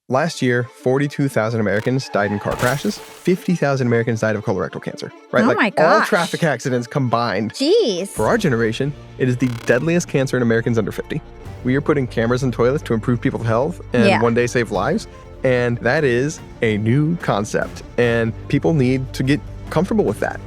last year, 42,000 Americans died in car crashes. 50,000 Americans died of colorectal cancer, right? Oh my gosh. All traffic accidents combined. Jeez. For our generation, it is the deadliest cancer in Americans under 50. We are putting cameras in toilets to improve people's health and one day save lives. And that is a new concept. And people need to get comfortable with that.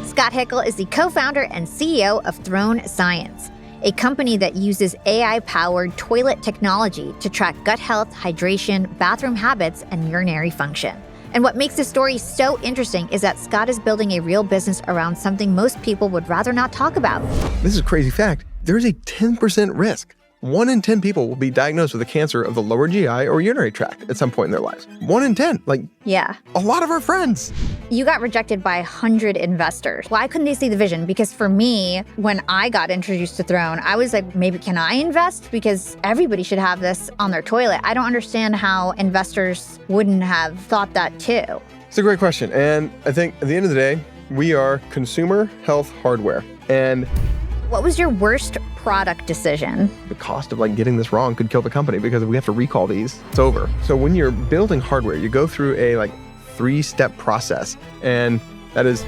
Scott Hickle is the co-founder and CEO of Throne Science, a company that uses AI-powered toilet technology to track gut health, hydration, bathroom habits, and urinary function. And what makes this story so interesting is that Scott is building a real business around something most people would rather not talk about. This is a crazy fact. There's a 10% risk. 1 in 10 people will be diagnosed with a cancer of the lower GI or urinary tract at some point in their lives. 1 in 10. A lot of our friends. You got rejected by 100 investors. Why couldn't they see the vision? Because for me, when I got introduced to Throne, I was like, maybe can I invest? Because everybody should have this on their toilet. I don't understand how investors wouldn't have thought that too. It's a great question. And I think at the end of the day, we are consumer health hardware. And what was your worst product decision? The cost of getting this wrong could kill the company because if we have to recall these, it's over. So when you're building hardware, you go through a 3-step process, and that is...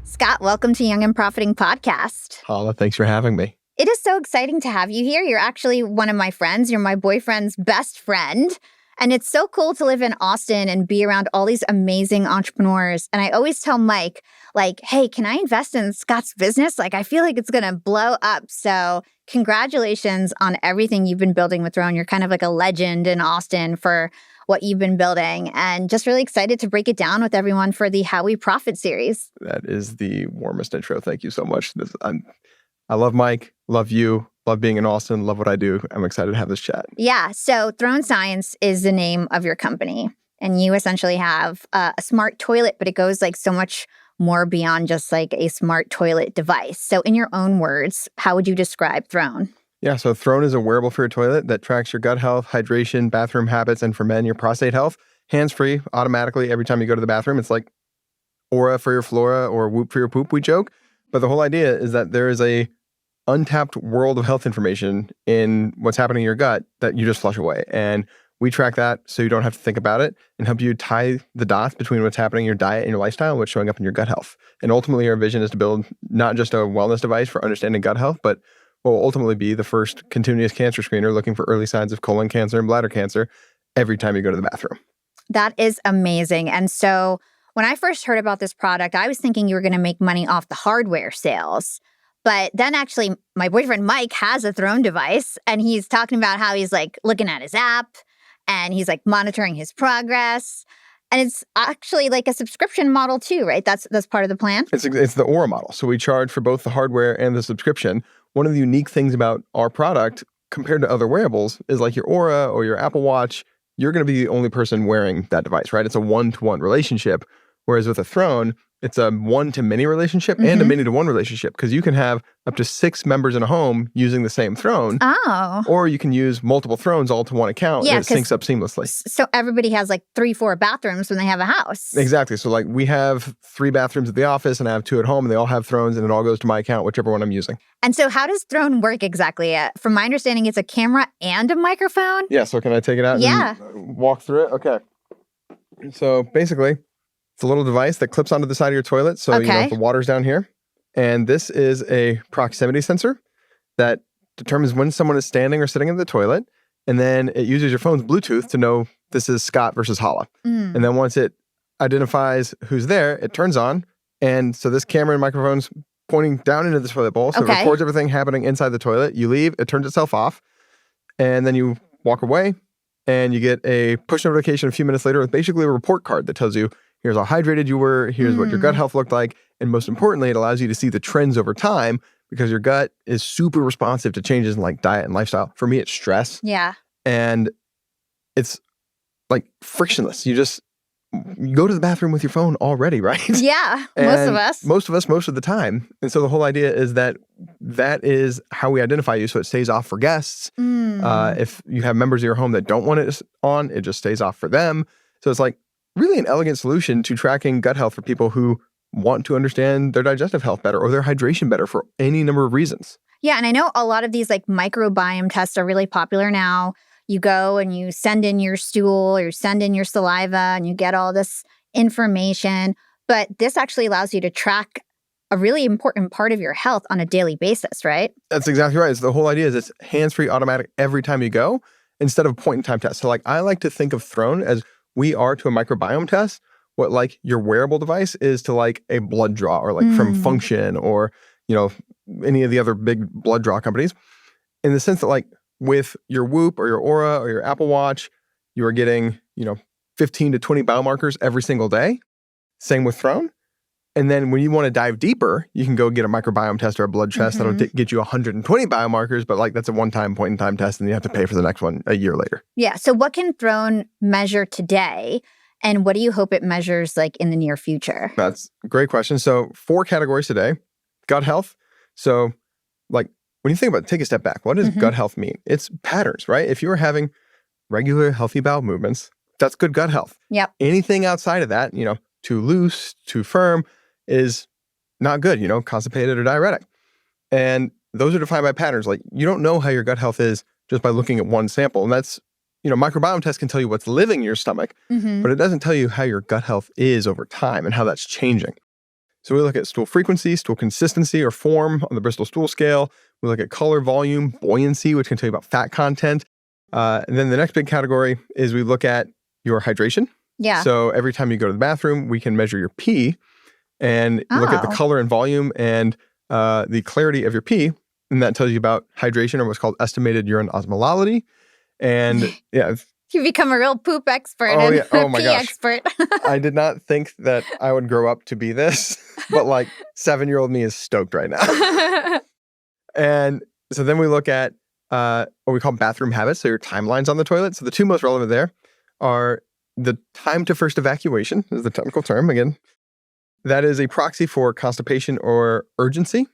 Scott, welcome to Young and Profiting Podcast. Hala, thanks for having me. It is so exciting to have you here. You're actually one of my friends. You're my boyfriend's best friend. And it's so cool to live in Austin and be around all these amazing entrepreneurs. And I always tell Mike, hey, can I invest in Scott's business? I feel like it's going to blow up. So congratulations on everything you've been building with Throne. You're kind of like a legend in Austin for what you've been building. And just really excited to break it down with everyone for the How We Profit series. That is the warmest intro. Thank you so much. I love Mike, love you. Love being in Austin, love what I do. I'm excited to have this chat. Yeah, so Throne Science is the name of your company. And you essentially have a smart toilet, but it goes so much more beyond just a smart toilet device. So in your own words, how would you describe Throne? Yeah, so Throne is a wearable for your toilet that tracks your gut health, hydration, bathroom habits, and for men, your prostate health. Hands-free, automatically, every time you go to the bathroom. It's like Aura for your flora or Whoop for your poop, we joke. But the whole idea is that there is a untapped world of health information in what's happening in your gut that you just flush away. And we track that so you don't have to think about it and help you tie the dots between what's happening in your diet and your lifestyle and what's showing up in your gut health. And ultimately, our vision is to build not just a wellness device for understanding gut health, but what will ultimately be the first continuous cancer screener looking for early signs of colon cancer and bladder cancer every time you go to the bathroom. That is amazing. And so when I first heard about this product, I was thinking you were going to make money off the hardware sales. But then actually, my boyfriend Mike has a Throne device, and he's talking about how he's looking at his app, and he's monitoring his progress. And it's actually a subscription model too, right? That's part of the plan? It's the Aura model. So we charge for both the hardware and the subscription. One of the unique things about our product compared to other wearables is your Aura or your Apple Watch, you're going to be the only person wearing that device, right? It's a one-to-one relationship. Whereas with a Throne, it's a one-to-many relationship and a many-to-one relationship because you can have up to 6 members in a home using the same Throne. Oh. Or you can use multiple Thrones all to one account and it syncs up seamlessly. So everybody has 3-4 bathrooms when they have a house. Exactly. So we have 3 bathrooms at the office and I have 2 at home and they all have Thrones and it all goes to my account, whichever one I'm using. And so how does Throne work exactly? From my understanding, it's a camera and a microphone? Yeah. So can I take it out and walk through it? Okay. So basically, it's a little device that clips onto the side of your toilet. So, the water's down here. And this is a proximity sensor that determines when someone is standing or sitting in the toilet. And then it uses your phone's Bluetooth to know this is Scott versus Hala. And then once it identifies who's there, it turns on. And so this camera and microphone's pointing down into the toilet bowl. So it records everything happening inside the toilet. You leave, it turns itself off. And then you walk away and you get a push notification a few minutes later with basically a report card that tells you, here's how hydrated you were, here's what your gut health looked like, and most importantly, it allows you to see the trends over time because your gut is super responsive to changes in diet and lifestyle. For me, it's stress. Yeah. And it's frictionless. You go to the bathroom with your phone already, right? Yeah, Most of us, most of the time. And so the whole idea is that is how we identify you so it stays off for guests. If you have members of your home that don't want it on, it just stays off for them. So it's really an elegant solution to tracking gut health for people who want to understand their digestive health better or their hydration better for any number of reasons. Yeah, and I know a lot of these microbiome tests are really popular now. you go and you send in your stool or you send in your saliva and you get all this information. But this actually allows you to track a really important part of your health on a daily basis, right? That's exactly right. So the whole idea is it's hands-free, automatic every time you go instead of a point-in-time test. So like I like to think of Throne as we are to a microbiome test what like your wearable device is to like a blood draw or like from Function or, any of the other big blood draw companies, in the sense that like with your Whoop or your Aura or your Apple Watch, you are getting, 15 to 20 biomarkers every single day. Same with Throne. And then when you want to dive deeper, you can go get a microbiome test or a blood test that'll get you 120 biomarkers, but like that's a one-time point-in-time test and you have to pay for the next one a year later. Yeah. So what can Throne measure today? And what do you hope it measures like in the near future? That's a great question. So 4 categories today. Gut health. So like when you think about it, take a step back. What does gut health mean? It's patterns, right? If you're having regular healthy bowel movements, that's good gut health. Yep. Anything outside of that, too loose, too firm is not good, constipated or diuretic. And those are defined by patterns. Like you don't know how your gut health is just by looking at one sample. And that's, microbiome tests can tell you what's living in your stomach, but it doesn't tell you how your gut health is over time and how that's changing. So we look at stool frequency, stool consistency or form on the Bristol stool scale. We look at color, volume, buoyancy, which can tell you about fat content. And then the next big category is we look at your hydration. Yeah. So every time you go to the bathroom, we can measure your pee and look at the color and volume and the clarity of your pee. And that tells you about hydration or what's called estimated urine osmolality. And yeah. You become a real poop expert and a pee expert. I did not think that I would grow up to be this, but like 7-year-old me is stoked right now. And so then we look at what we call bathroom habits. So your timelines on the toilet. So the 2 most relevant there are the time to first evacuation is the technical term. Again, that is a proxy for constipation or urgency.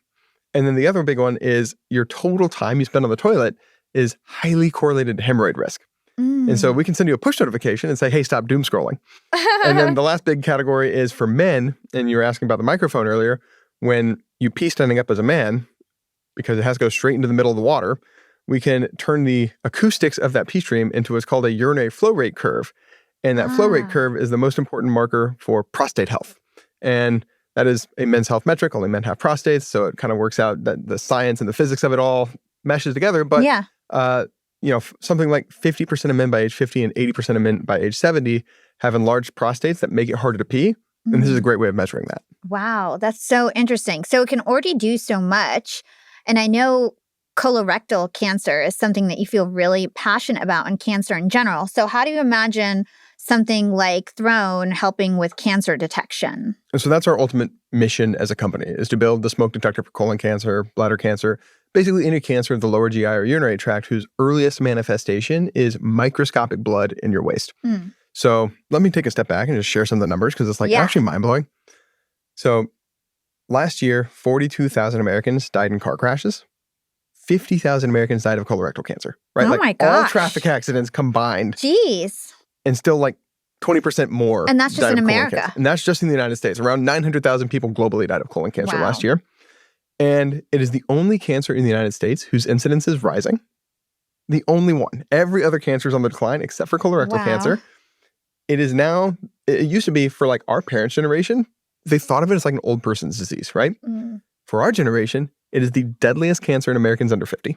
And then the other big one is your total time you spend on the toilet is highly correlated to hemorrhoid risk. And so we can send you a push notification and say, hey, stop doom scrolling. And then the last big category is for men, and you were asking about the microphone earlier, when you pee standing up as a man, because it has to go straight into the middle of the water, we can turn the acoustics of that pee stream into what's called a urinary flow rate curve. And that flow rate curve is the most important marker for prostate health. And that is a men's health metric. Only men have prostates. So it kind of works out that the science and the physics of it all meshes together. But, something like 50% of men by age 50 and 80% of men by age 70 have enlarged prostates that make it harder to pee. And this is a great way of measuring that. Wow, that's so interesting. So it can already do so much. And I know colorectal cancer is something that you feel really passionate about and cancer in general. So how do you imagine something like Throne helping with cancer detection? And so that's our ultimate mission as a company, is to build the smoke detector for colon cancer, bladder cancer, basically any cancer of the lower GI or urinary tract whose earliest manifestation is microscopic blood in your waste. So let me take a step back and just share some of the numbers because it's actually mind-blowing. So last year, 42,000 Americans died in car crashes. 50,000 Americans died of colorectal cancer, right? Oh my gosh. All traffic accidents combined. Jeez. And still like 20% more. And that's just in America. And that's just in the United States. Around 900,000 people globally died of colon cancer last year. And it is the only cancer in the United States whose incidence is rising. The only one. Every other cancer is on the decline except for colorectal cancer. It is now, it used to be for like our parents' generation, they thought of it as like an old person's disease, right? For our generation, it is the deadliest cancer in Americans under 50.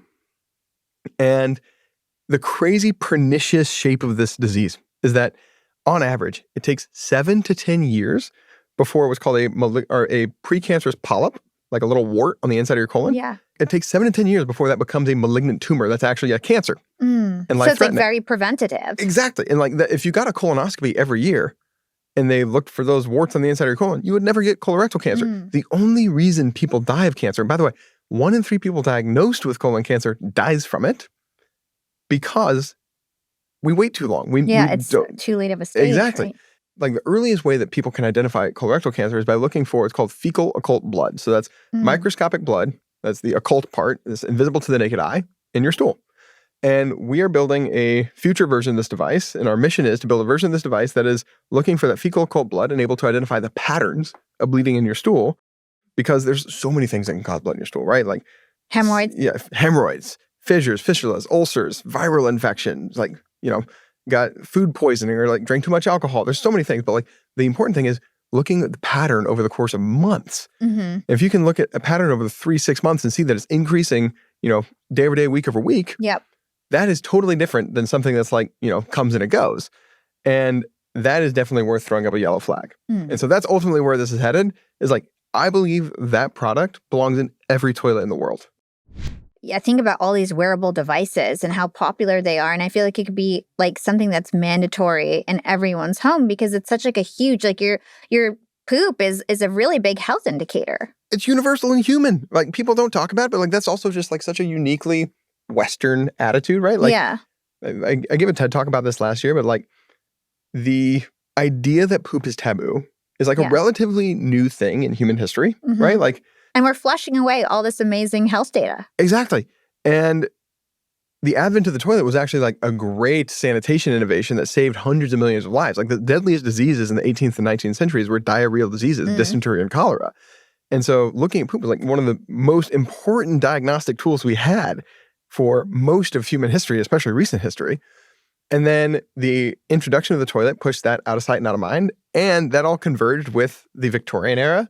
And the crazy pernicious shape of this disease is that on average, it takes 7 to 10 years before what's called a precancerous polyp, like a little wart on the inside of your colon. Yeah. It takes 7 to 10 years before that becomes a malignant tumor that's actually a cancer. And so it's like very preventative. Exactly. And like if you got a colonoscopy every year and they looked for those warts on the inside of your colon, you would never get colorectal cancer. The only reason people die of cancer, and by the way, 1 in 3 people diagnosed with colon cancer dies from it because we wait too long. It's too late of a stage. Exactly. Right? Like the earliest way that people can identify colorectal cancer is by looking for what's called fecal occult blood. So that's microscopic blood. That's the occult part. It's invisible to the naked eye in your stool. And we are building a future version of this device. And our mission is to build a version of this device that is looking for that fecal occult blood and able to identify the patterns of bleeding in your stool, because there's so many things that can cause blood in your stool, right? Like hemorrhoids. Yeah, hemorrhoids, fissures, fistulas, ulcers, viral infections, like, got food poisoning or like drank too much alcohol. There's so many things, but like the important thing is looking at the pattern over the course of months. Mm-hmm. If you can look at a pattern over the 3-6 months and see that it's increasing, day over day, week over week, yep. that is totally different than something that's like, comes and it goes. And that is definitely worth throwing up a yellow flag. And so that's ultimately where this is headed, is like, I believe that product belongs in every toilet in the world. Yeah, think about all these wearable devices and how popular they are. And I feel like it could be like something that's mandatory in everyone's home because it's such like a huge, like your poop is a really big health indicator. It's universal and human. Like people don't talk about it, but like that's also just like such a uniquely Western attitude, right? Like, yeah. I gave a TED talk about this last year, but like the idea that poop is taboo is like a relatively new thing in human history, right? Like, and we're flushing away all this amazing health data. Exactly. And the advent of the toilet was actually like a great sanitation innovation that saved hundreds of millions of lives. Like the deadliest diseases in the 18th and 19th centuries were diarrheal diseases, dysentery and cholera. And so looking at poop was like one of the most important diagnostic tools we had for most of human history, especially recent history. And then the introduction of the toilet pushed that out of sight and out of mind. And that all converged with the Victorian era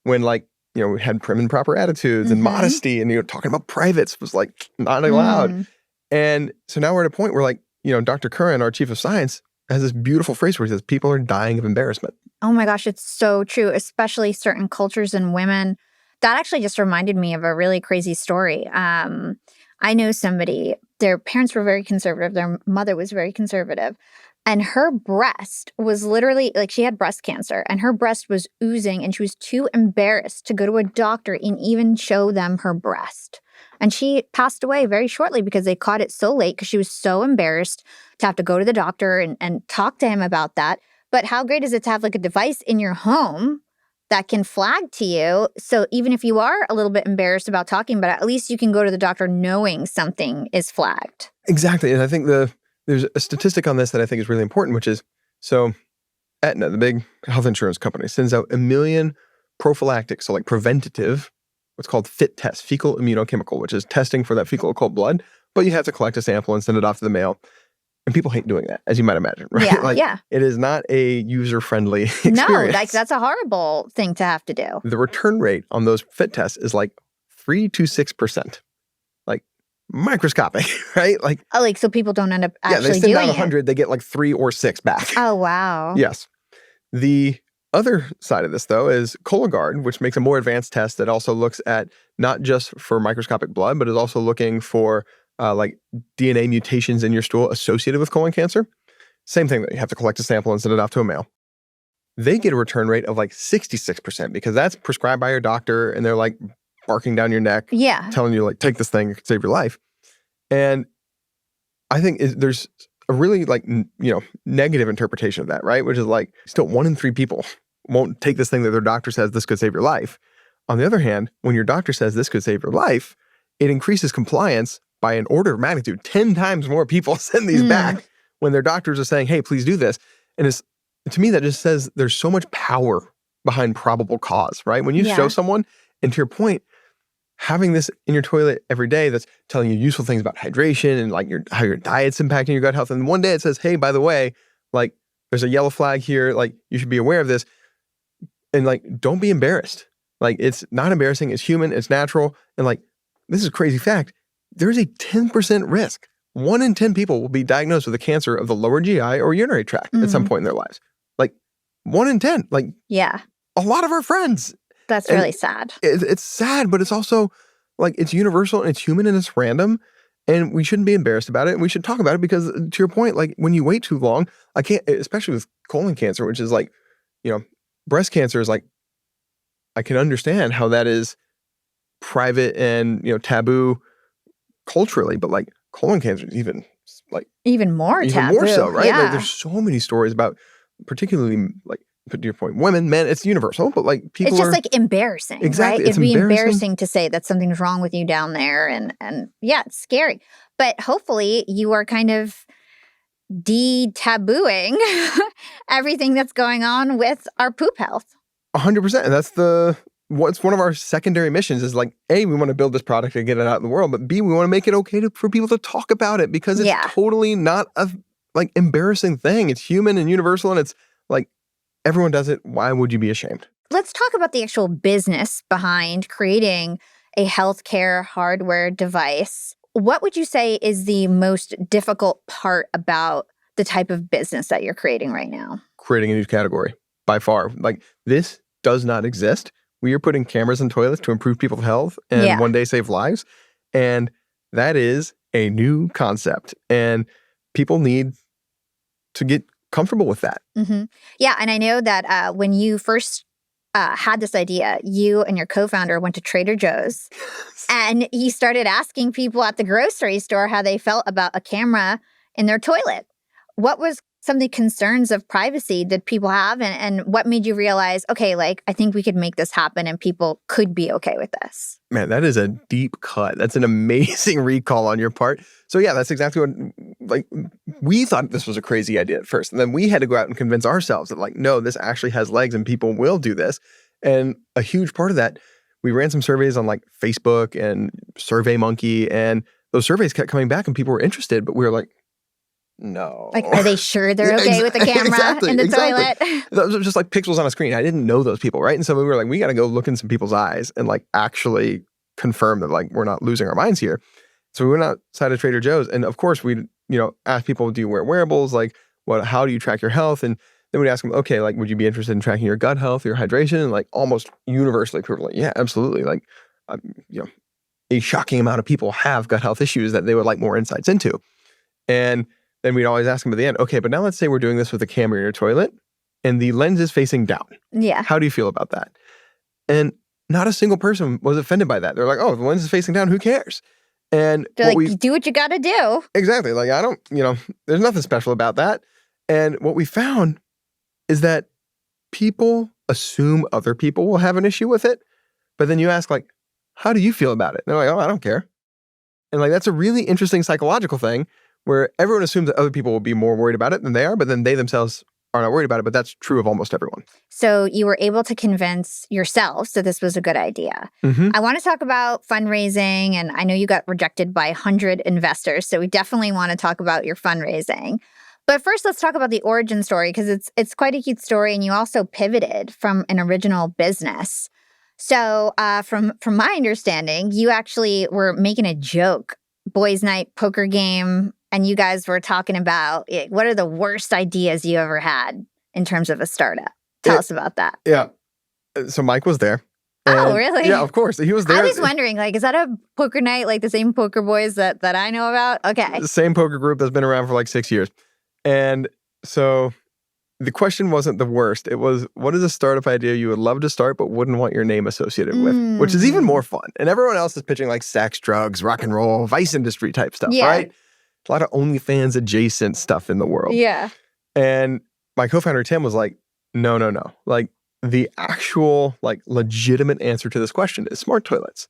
when like, we had prim and proper attitudes and modesty and, talking about privates was like not allowed. And so now we're at a point where like, Dr. Curran, our chief of science, has this beautiful phrase where he says, people are dying of embarrassment. Oh my gosh, it's so true, especially certain cultures and women. That actually just reminded me of a really crazy story. I know somebody, their parents were very conservative. Their mother was very conservative. And her breast was literally, like she had breast cancer and her breast was oozing and she was too embarrassed to go to a doctor and even show them her breast. And she passed away very shortly because they caught it so late because she was so embarrassed to have to go to the doctor and talk to him about that. But how great is it to have like a device in your home that can flag to you? So even if you are a little bit embarrassed about talking about it, at least you can go to the doctor knowing something is flagged. Exactly. And I think there's a statistic on this that I think is really important, which is, so Aetna, the big health insurance company, sends out 1 million prophylactic, so like preventative, what's called FIT tests, fecal immunochemical, which is testing for that fecal occult blood, but you have to collect a sample and send it off to the mail. And people hate doing that, as you might imagine, right? Yeah, like, it is not a user-friendly experience. No, like that's a horrible thing to have to do. The return rate on those FIT tests is like 3 to 6%. Like microscopic, right? Like, so people don't end up actually doing it. Yeah, they send out 100, they get like 3 or 6 back. Oh, wow. Yes. The other side of this, though, is Cologuard, which makes a more advanced test that also looks at not just for microscopic blood, but is also looking for like DNA mutations in your stool associated with colon cancer. Same thing, that you have to collect a sample and send it off to a mail. They get a return rate of like 66% because that's prescribed by your doctor and they're like barking down your neck, telling you like, take this thing, it could save your life. And I think there's a really like, negative interpretation of that, right? Which is like, still 1 in 3 people won't take this thing that their doctor says this could save your life. On the other hand, when your doctor says this could save your life, it increases compliance by an order of magnitude. 10 times more people send these back when their doctors are saying, hey, please do this. And to me, that just says there's so much power behind probable cause, right? When you show someone, and to your point, having this in your toilet every day that's telling you useful things about hydration and like how your diet's impacting your gut health. And one day it says, hey, by the way, like there's a yellow flag here, like you should be aware of this. And like, don't be embarrassed. Like it's not embarrassing, it's human, it's natural. And like, this is a crazy fact. There's a 10% risk. 1 in 10 people will be diagnosed with a cancer of the lower GI or urinary tract at some point in their lives. Like 1 in 10, like a lot of our friends. That's really sad. It's sad, but it's also like it's universal and it's human and it's random. And we shouldn't be embarrassed about it. And we should talk about it because to your point, like when you wait too long, I can't, especially with colon cancer, which is like, breast cancer is like, I can understand how that is private and, taboo culturally, but like colon cancer is even more taboo. Even more so, right? Like there's so many stories about particularly like, to your point, women, men, it's universal, but like people it's just like embarrassing, exactly, right? It'd be embarrassing to say that something's wrong with you down there. And yeah, it's scary. But hopefully you are kind of de-tabooing everything that's going on with our poop health. 100%. And that's the what's one of our secondary missions is like, A, we want to build this product and get it out in the world, but B, we want to make it okay for people to talk about it because it's totally not a like embarrassing thing. It's human and universal, and it's like everyone does it. Why would you be ashamed? Let's talk about the actual business behind creating a healthcare hardware device. What would you say is the most difficult part about the type of business that you're creating right now? Creating a new category, by far. Like, this does not exist. We are putting cameras in toilets to improve people's health and one day save lives. And that is a new concept. And people need to get comfortable with that. Mm-hmm. Yeah, and I know that when you first had this idea, you and your co-founder went to Trader Joe's and you started asking people at the grocery store how they felt about a camera in their toilet. What was some of the concerns of privacy that people have, and what made you realize, okay, like, I think we could make this happen and people could be okay with this? Man, that is a deep cut. That's an amazing recall on your part. So yeah, that's exactly what, like, we thought this was a crazy idea at first. And then we had to go out and convince ourselves that, like, no, this actually has legs and people will do this. And a huge part of that, we ran some surveys on like Facebook and SurveyMonkey, and those surveys kept coming back and people were interested, but we were like, no. Like, are they sure they're okay with the camera in the toilet? That was just like pixels on a screen. I didn't know those people, right? And so we were like, we got to go look in some people's eyes and like actually confirm that like we're not losing our minds here. So we went outside of Trader Joe's, and of course we'd, ask people, do you wear wearables? Like, how do you track your health? And then we'd ask them, okay, like, would you be interested in tracking your gut health, your hydration? And like almost universally people were like, yeah, absolutely. Like, a shocking amount of people have gut health issues that they would like more insights into. And then we'd always ask them at the end, okay, but now let's say we're doing this with a camera in your toilet and the lens is facing down. Yeah. How do you feel about that? And not a single person was offended by that. They're like, oh, the lens is facing down, who cares? And they're like, do what you got to do. Exactly. Like, I don't, there's nothing special about that. And what we found is that people assume other people will have an issue with it. But then you ask, like, how do you feel about it? And they're like, oh, I don't care. And like, that's a really interesting psychological thing where everyone assumes that other people will be more worried about it than they are, but then they themselves are not worried about it. But that's true of almost everyone. So you were able to convince yourself that this was a good idea. Mm-hmm. I want to talk about fundraising, and I know you got rejected by 100 investors, so we definitely want to talk about your fundraising. But first, let's talk about the origin story, because it's quite a cute story, and you also pivoted from an original business. So from my understanding, you actually were making a joke, boys' night poker game, and you guys were talking about what are the worst ideas you ever had in terms of a startup. Tell us about that. Yeah. So Mike was there. Oh, really? Yeah, of course. He was there. I was wondering, like, is that a poker night, like the same poker boys that I know about? Okay. The same poker group that's been around for like 6 years. And so the question wasn't the worst. It was, what is a startup idea you would love to start but wouldn't want your name associated with? Which is even more fun. And everyone else is pitching like sex, drugs, rock and roll, vice industry type stuff, right? A lot of OnlyFans adjacent stuff in the world. Yeah. And my co-founder, Tim, was like, no. Like, the actual, like, legitimate answer to this question is smart toilets.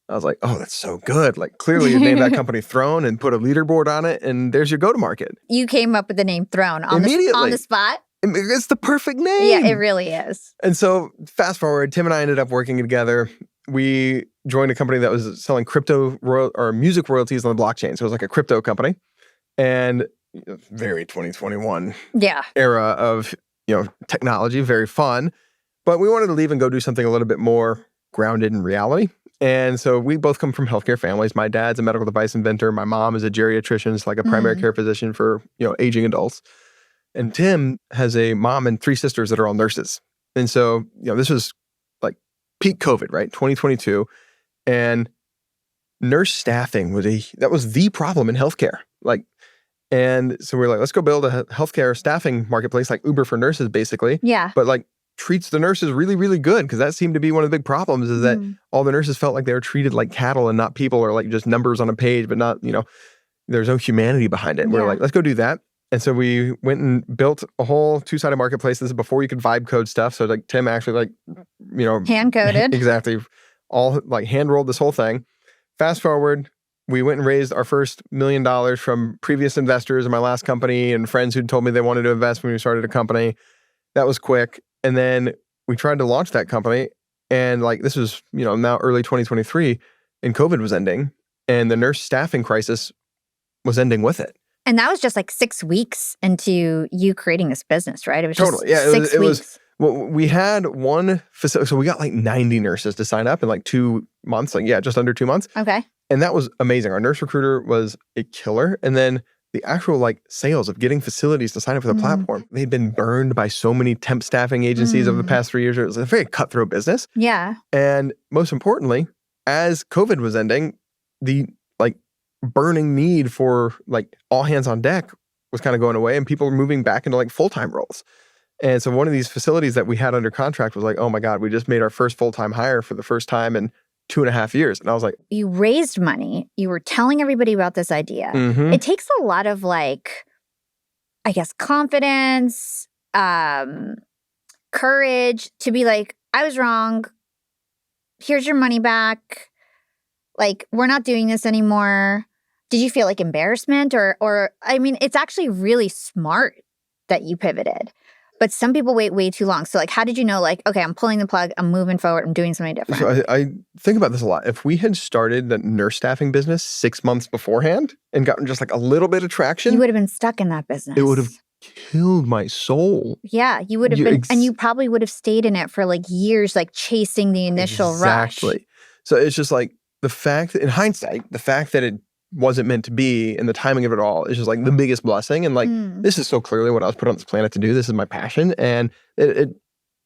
I was like, oh, that's so good. Like, clearly you named that company Throne and put a leaderboard on it, and there's your go-to-market. You came up with the name Throne on the spot? It's the perfect name. Yeah, it really is. And so fast forward, Tim and I ended up working together. We joined a company that was selling music royalties on the blockchain. So it was like a crypto company, and very 2021 era of technology, very fun. But we wanted to leave and go do something a little bit more grounded in reality. And so we both come from healthcare families. My dad's a medical device inventor. My mom is a geriatrician, so like a primary care physician for aging adults. And Tim has a mom and 3 sisters that are all nurses. And so this was like peak COVID, right? 2022. And nurse staffing was the problem in healthcare. And so we're like, let's go build a healthcare staffing marketplace like Uber for nurses, basically. Yeah. But like treats the nurses really, really good, because that seemed to be one of the big problems is that all the nurses felt like they were treated like cattle and not people, or like just numbers on a page, but not, there's no humanity behind it. And we're like, let's go do that. And so we went and built a whole 2-sided marketplace. This is before you could vibe code stuff. So like Tim actually hand coded. Exactly. All like hand rolled this whole thing. Fast forward, we went and raised our first $1 million from previous investors in my last company and friends who told me they wanted to invest when we started a company. That was quick. And then we tried to launch that company And like this was, now early 2023 and COVID was ending and the nurse staffing crisis was ending with it. And that was just like 6 weeks into you creating this business, right? It was totally. just 6 weeks. Well, we had one facility, so we got like 90 nurses to sign up in like 2 months, just under 2 months. Okay. And that was amazing. Our nurse recruiter was a killer. And then the actual like sales of getting facilities to sign up for the platform, they'd been burned by so many temp staffing agencies over the past 3 years. It was a very cutthroat business. Yeah. And most importantly, as COVID was ending, the like burning need for like all hands on deck was kind of going away and people were moving back into like full-time roles. And so one of these facilities that we had under contract was like, oh my God, we just made our first full-time hire for the first time in 2.5 years. And I was like, you raised money. You were telling everybody about this idea. It takes a lot of like, I guess, confidence, courage to be like, I was wrong. Here's your money back. Like, we're not doing this anymore. Did you feel like embarrassment or I mean, it's actually really smart that you pivoted. But some people wait way too long. So like, how did you know like, okay, I'm pulling the plug, I'm moving forward, I'm doing something different? So I think about this a lot. If we had started the nurse staffing business 6 months beforehand and gotten just like a little bit of traction. You would have been stuck in that business. It would have killed my soul. Yeah, you would have been, and you probably would have stayed in it for like years, like chasing the initial rush. Exactly. So it's just like the fact that in hindsight, the fact that it wasn't meant to be and the timing of it all is just like the biggest blessing. And like, this is so clearly what I was put on this planet to do. This is my passion. And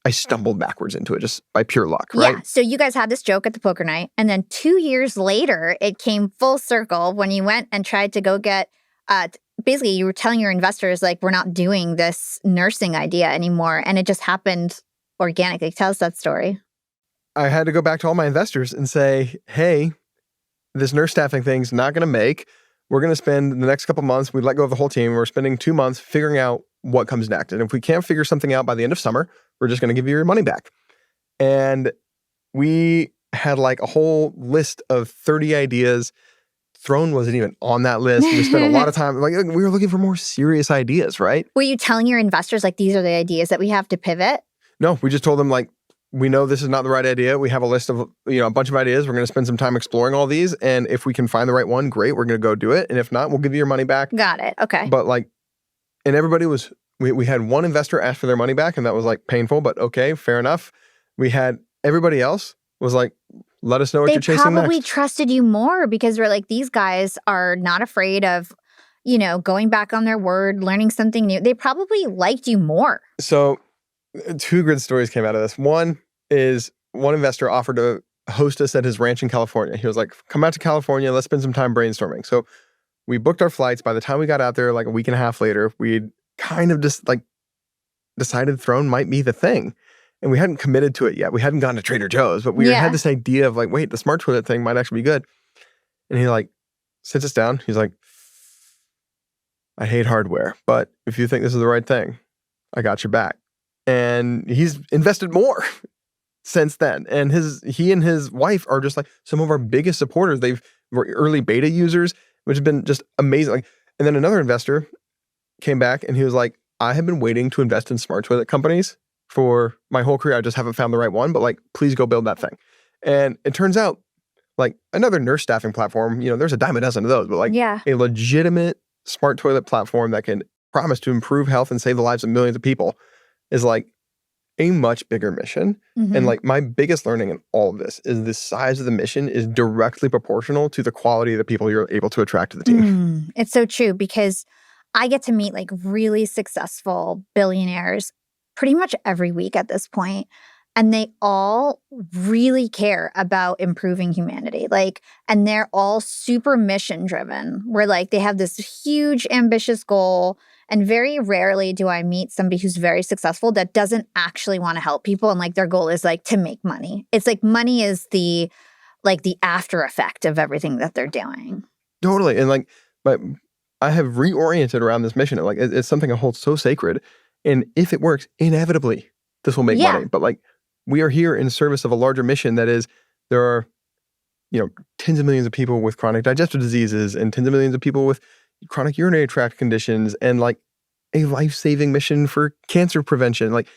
I stumbled backwards into it just by pure luck, right? Yeah. So you guys had this joke at the poker night. And then 2 years later, it came full circle when you went and tried to go get, basically you were telling your investors, like, we're not doing this nursing idea anymore. And it just happened organically. Tell us that story. I had to go back to all my investors and say, hey, this nurse staffing thing's not going to make. We're going to spend the next couple months, we let go of the whole team. We're spending 2 months figuring out what comes next. And if we can't figure something out by the end of summer, we're just going to give you your money back. And we had like a whole list of 30 ideas. Throne wasn't even on that list. We spent a lot of time, like we were looking for more serious ideas, right? Were you telling your investors, like, these are the ideas that we have to pivot? No, we just told them like, we know this is not the right idea. We have a list of, a bunch of ideas. We're going to spend some time exploring all these. And if we can find the right one, great, we're going to go do it. And if not, we'll give you your money back. Got it. Okay. But like, and everybody was, we had one investor ask for their money back and that was like painful, but okay, fair enough. We had everybody else was like, let us know what you're chasing next. They probably trusted you more because we're like, these guys are not afraid of, going back on their word, learning something new. They probably liked you more. So 2 good stories came out of this. One is one investor offered to host us at his ranch in California. He was like, come out to California, let's spend some time brainstorming. So we booked our flights. By the time we got out there, like a week and a half later, we'd kind of just like decided Throne might be the thing. And we hadn't committed to it yet. We hadn't gone to Trader Joe's, but we had this idea of like, wait, the smart toilet thing might actually be good. And he like sits us down. He's like, I hate hardware, but if you think this is the right thing, I got your back. And he's invested more since then. And he and his wife are just like some of our biggest supporters. Were early beta users, which has been just amazing. Like, and then another investor came back and he was like, I have been waiting to invest in smart toilet companies for my whole career. I just haven't found the right one, but like, please go build that thing. And it turns out like another nurse staffing platform, there's a dime a dozen of those, but like a legitimate smart toilet platform that can promise to improve health and save the lives of millions of people is like a much bigger mission. And like my biggest learning in all of this is the size of the mission is directly proportional to the quality of the people you're able to attract to the team. It's so true because I get to meet like really successful billionaires pretty much every week at this point. And they all really care about improving humanity. Like, and they're all super mission driven, where like they have this huge ambitious goal. And very rarely do I meet somebody who's very successful that doesn't actually want to help people. And like their goal is like to make money. It's like money is the after effect of everything that they're doing. Totally. And like, but I have reoriented around this mission. Like it's something I hold so sacred. And if it works, inevitably this will make money. But like, we are here in service of a larger mission that is, there are, tens of millions of people with chronic digestive diseases and tens of millions of people with chronic urinary tract conditions and like a life-saving mission for cancer prevention. Like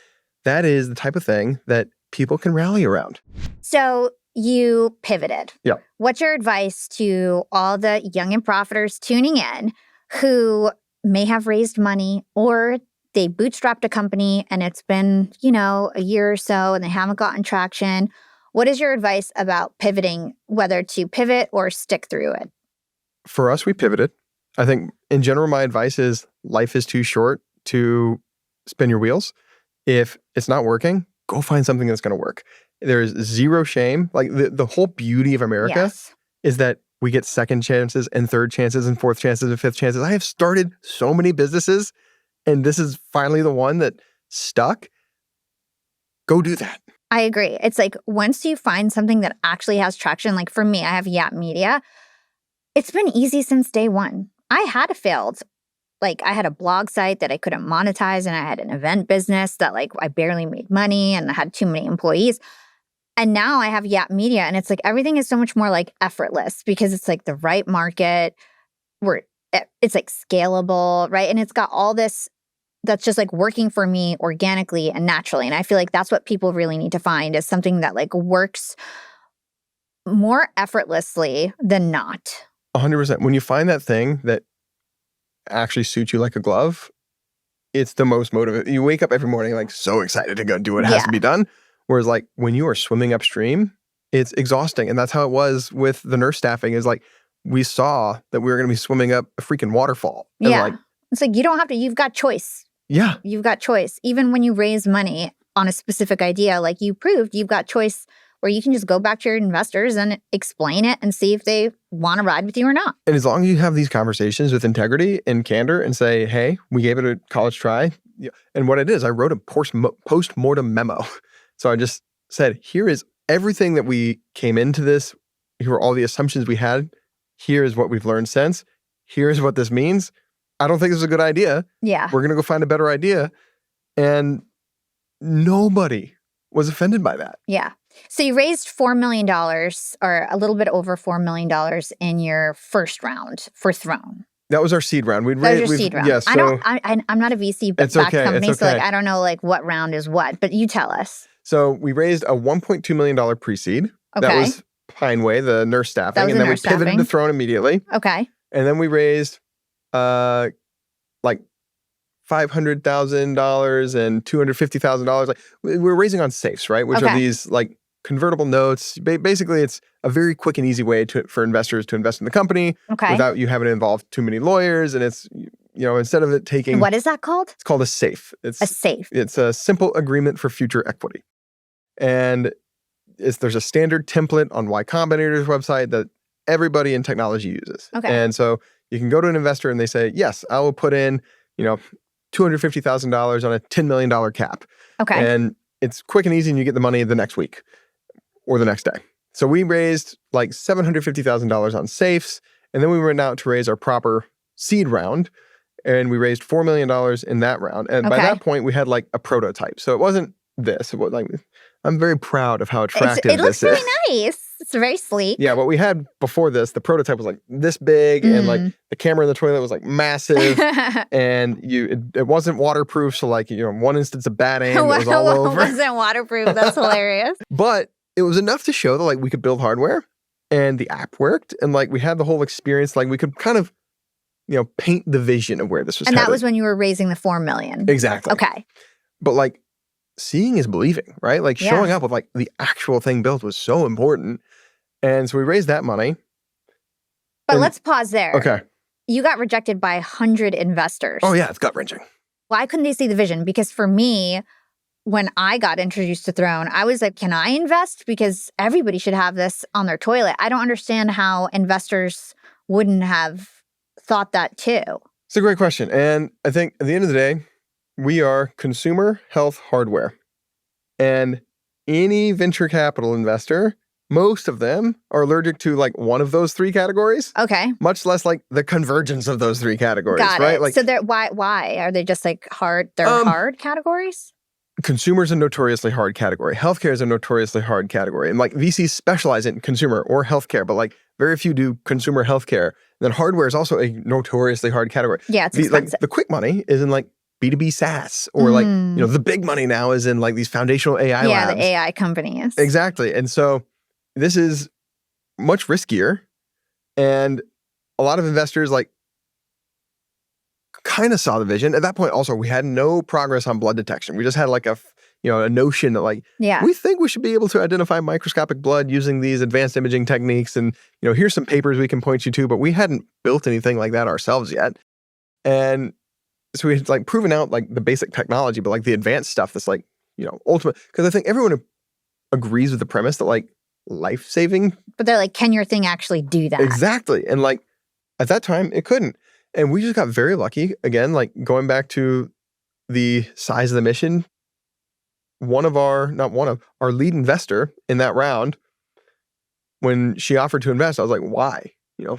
that is the type of thing that people can rally around. So you pivoted. Yeah. What's your advice to all the young and profiters tuning in who may have raised money or they bootstrapped a company and it's been, a year or so and they haven't gotten traction? What is your advice about pivoting, whether to pivot or stick through it? For us, we pivoted. I think in general, my advice is life is too short to spin your wheels. If it's not working, go find something that's going to work. There's zero shame. Like the whole beauty of America is that we get second chances and third chances and fourth chances and fifth chances. I have started so many businesses and this is finally the one that stuck. Go do that. I agree. It's like once you find something that actually has traction, like for me, I have Yap Media. It's been easy since day one. I had I had a blog site that I couldn't monetize and I had an event business that I barely made money and I had too many employees. And now I have Yap Media and it's everything is so much more effortless because it's the right market where it's scalable, right? And it's got all this that's just working for me organically and naturally. And I feel that's what people really need to find is something that works more effortlessly than not. 100%. When you find that thing that actually suits you like a glove, it's the most motivating. You wake up every morning so excited to go do what has to be done. Whereas when you are swimming upstream, it's exhausting. And that's how it was with the nurse staffing is we saw that we were going to be swimming up a freaking waterfall. And it's you don't have to, you've got choice. Yeah. You've got choice. Even when you raise money on a specific idea, you proved, you've got choice where you can just go back to your investors and explain it and see if they want to ride with you or not. And as long as you have these conversations with integrity and candor and say, hey, we gave it a college try. And what it is, I wrote a post-mortem memo. So I just said, here is everything that we came into this. Here are all the assumptions we had. Here is what we've learned since. Here's what this means. I don't think this is a good idea. Yeah. We're going to go find a better idea. And nobody was offended by that. Yeah. So you raised $4 million or a little bit over $4 million in your first round for Throne. That was our seed round. That was your seed round. Yeah, so I'm not a VC backed company, so I don't know what round is what, but you tell us. So we raised a $1.2 million pre-seed. Okay. That was Pineway, the nurse staffing. And then we pivoted to Throne immediately. Okay. And then we raised $500,000 and $250,000. We were raising on safes, right? Which are these convertible notes. Basically, it's a very quick and easy way for investors to invest in the company without you having to involve too many lawyers. And it's, instead of it taking... What is that called? It's called a safe. It's a safe. It's a simple agreement for future equity. And there's a standard template on Y Combinator's website that everybody in technology uses. Okay. And so you can go to an investor and they say, yes, I will put in, $250,000 on a $10 million cap. Okay. And it's quick and easy and you get the money the next week or the next day. So we raised $750,000 on safes. And then we went out to raise our proper seed round. And we raised $4 million in that round. And by that point, we had a prototype. So it wasn't this. It was I'm very proud of how attractive this is. It looks really nice. It's very sleek. Yeah, what we had before this, the prototype was this big and the camera in the toilet was massive and it wasn't waterproof. So one instance of bad aim, it was all over. It wasn't waterproof. That's hilarious. But it was enough to show that we could build hardware and the app worked and we had the whole experience. We could kind of, paint the vision of where this was And headed. that was when you were raising the $4 million. Exactly. Okay. But seeing is believing, right? Showing up with the actual thing built was so important. And so we raised that money. But let's pause there. Okay. You got rejected by 100 investors. Oh yeah, it's gut-wrenching. Why couldn't they see the vision? Because for me, when I got introduced to Throne, I was like, can I invest? Because everybody should have this on their toilet. I don't understand how investors wouldn't have thought that too. It's a great question. And I think at the end of the day, we are consumer health hardware. And any venture capital investor, most of them are allergic to one of those three categories. Okay. Much less the convergence of those three categories, Got right? it. So they're why? Are they just hard? They're hard categories? Consumer's a notoriously hard category. Healthcare is a notoriously hard category. And VCs specialize in consumer or healthcare, but very few do consumer healthcare. And then hardware is also a notoriously hard category. Yeah, it's expensive. The quick money is in B2B SaaS or like, the big money now is in like these foundational AI labs. Yeah, the AI companies. Exactly. And so this is much riskier. And a lot of investors like kind of saw the vision. At that point also, we had no progress on blood detection. We just had like a notion that like, we think we should be able to identify microscopic blood using these advanced imaging techniques. And, here's some papers we can point you to, but we hadn't built anything like that ourselves yet. And so we had like proven out like the basic technology, but like the advanced stuff that's like, ultimate. Because I think everyone agrees with the premise that like life-saving. But they're like, can your thing actually do that? Exactly. And like at that time, it couldn't. And we just got very lucky. Again, like going back to the size of the mission, our lead investor in that round, when she offered to invest, I was like, why?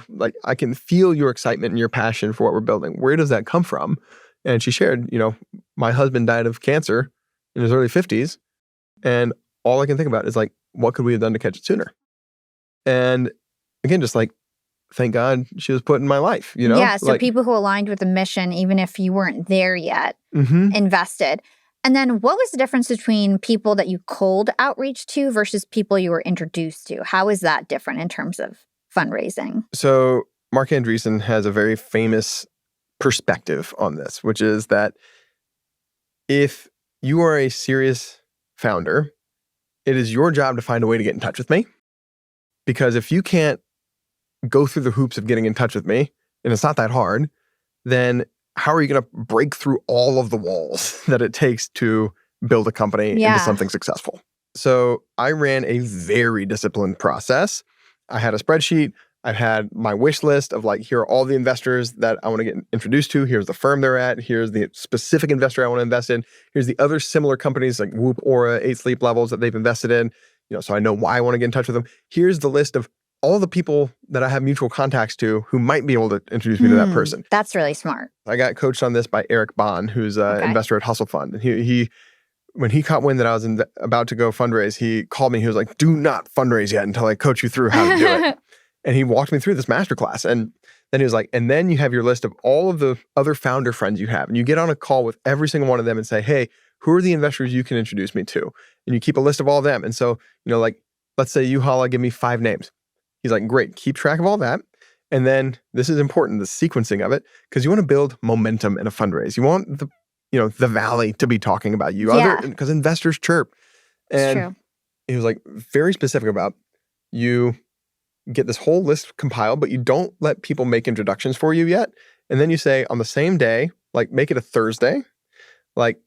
Like I can feel your excitement and your passion for what we're building. Where does that come from? And she shared, my husband died of cancer in his early 50s. And all I can think about is like, what could we have done to catch it sooner? And again, just like, thank God she was put in my life, Yeah, so like, people who aligned with the mission, even if you weren't there yet, invested. And then what was the difference between people that you cold outreach to versus people you were introduced to? How is that different in terms of fundraising? So Mark Andreessen has a very famous perspective on this, which is that if you are a serious founder, it is your job to find a way to get in touch with me. Because if you can't go through the hoops of getting in touch with me, and it's not that hard, then how are you going to break through all of the walls that it takes to build a company into something successful? So I ran a very disciplined process. I had a spreadsheet. I had my wish list of like, here are all the investors that I want to get introduced to. Here's the firm they're at. Here's the specific investor I want to invest in. Here's the other similar companies like Whoop, Aura, 8 Sleep Levels that they've invested in. So I know why I want to get in touch with them. Here's the list of all the people that I have mutual contacts to who might be able to introduce me to that person. That's really smart. I got coached on this by Eric Bond, who's an investor at Hustle Fund. And he when he caught wind that I was about to go fundraise, he called me. He was like, do not fundraise yet until I coach you through how to do it. And he walked me through this masterclass. And then he was like, and then you have your list of all of the other founder friends you have. And you get on a call with every single one of them and say, hey, who are the investors you can introduce me to? And you keep a list of all of them. And so, like, let's say you, Hala, give me 5 names. He's like, great, keep track of all that. And then this is important, the sequencing of it, because you want to build momentum in a fundraise. You want the valley to be talking about you, because investors chirp. And true. He was like very specific about you get this whole list compiled, but you don't let people make introductions for you yet. And then you say on the same day, like make it a Thursday, like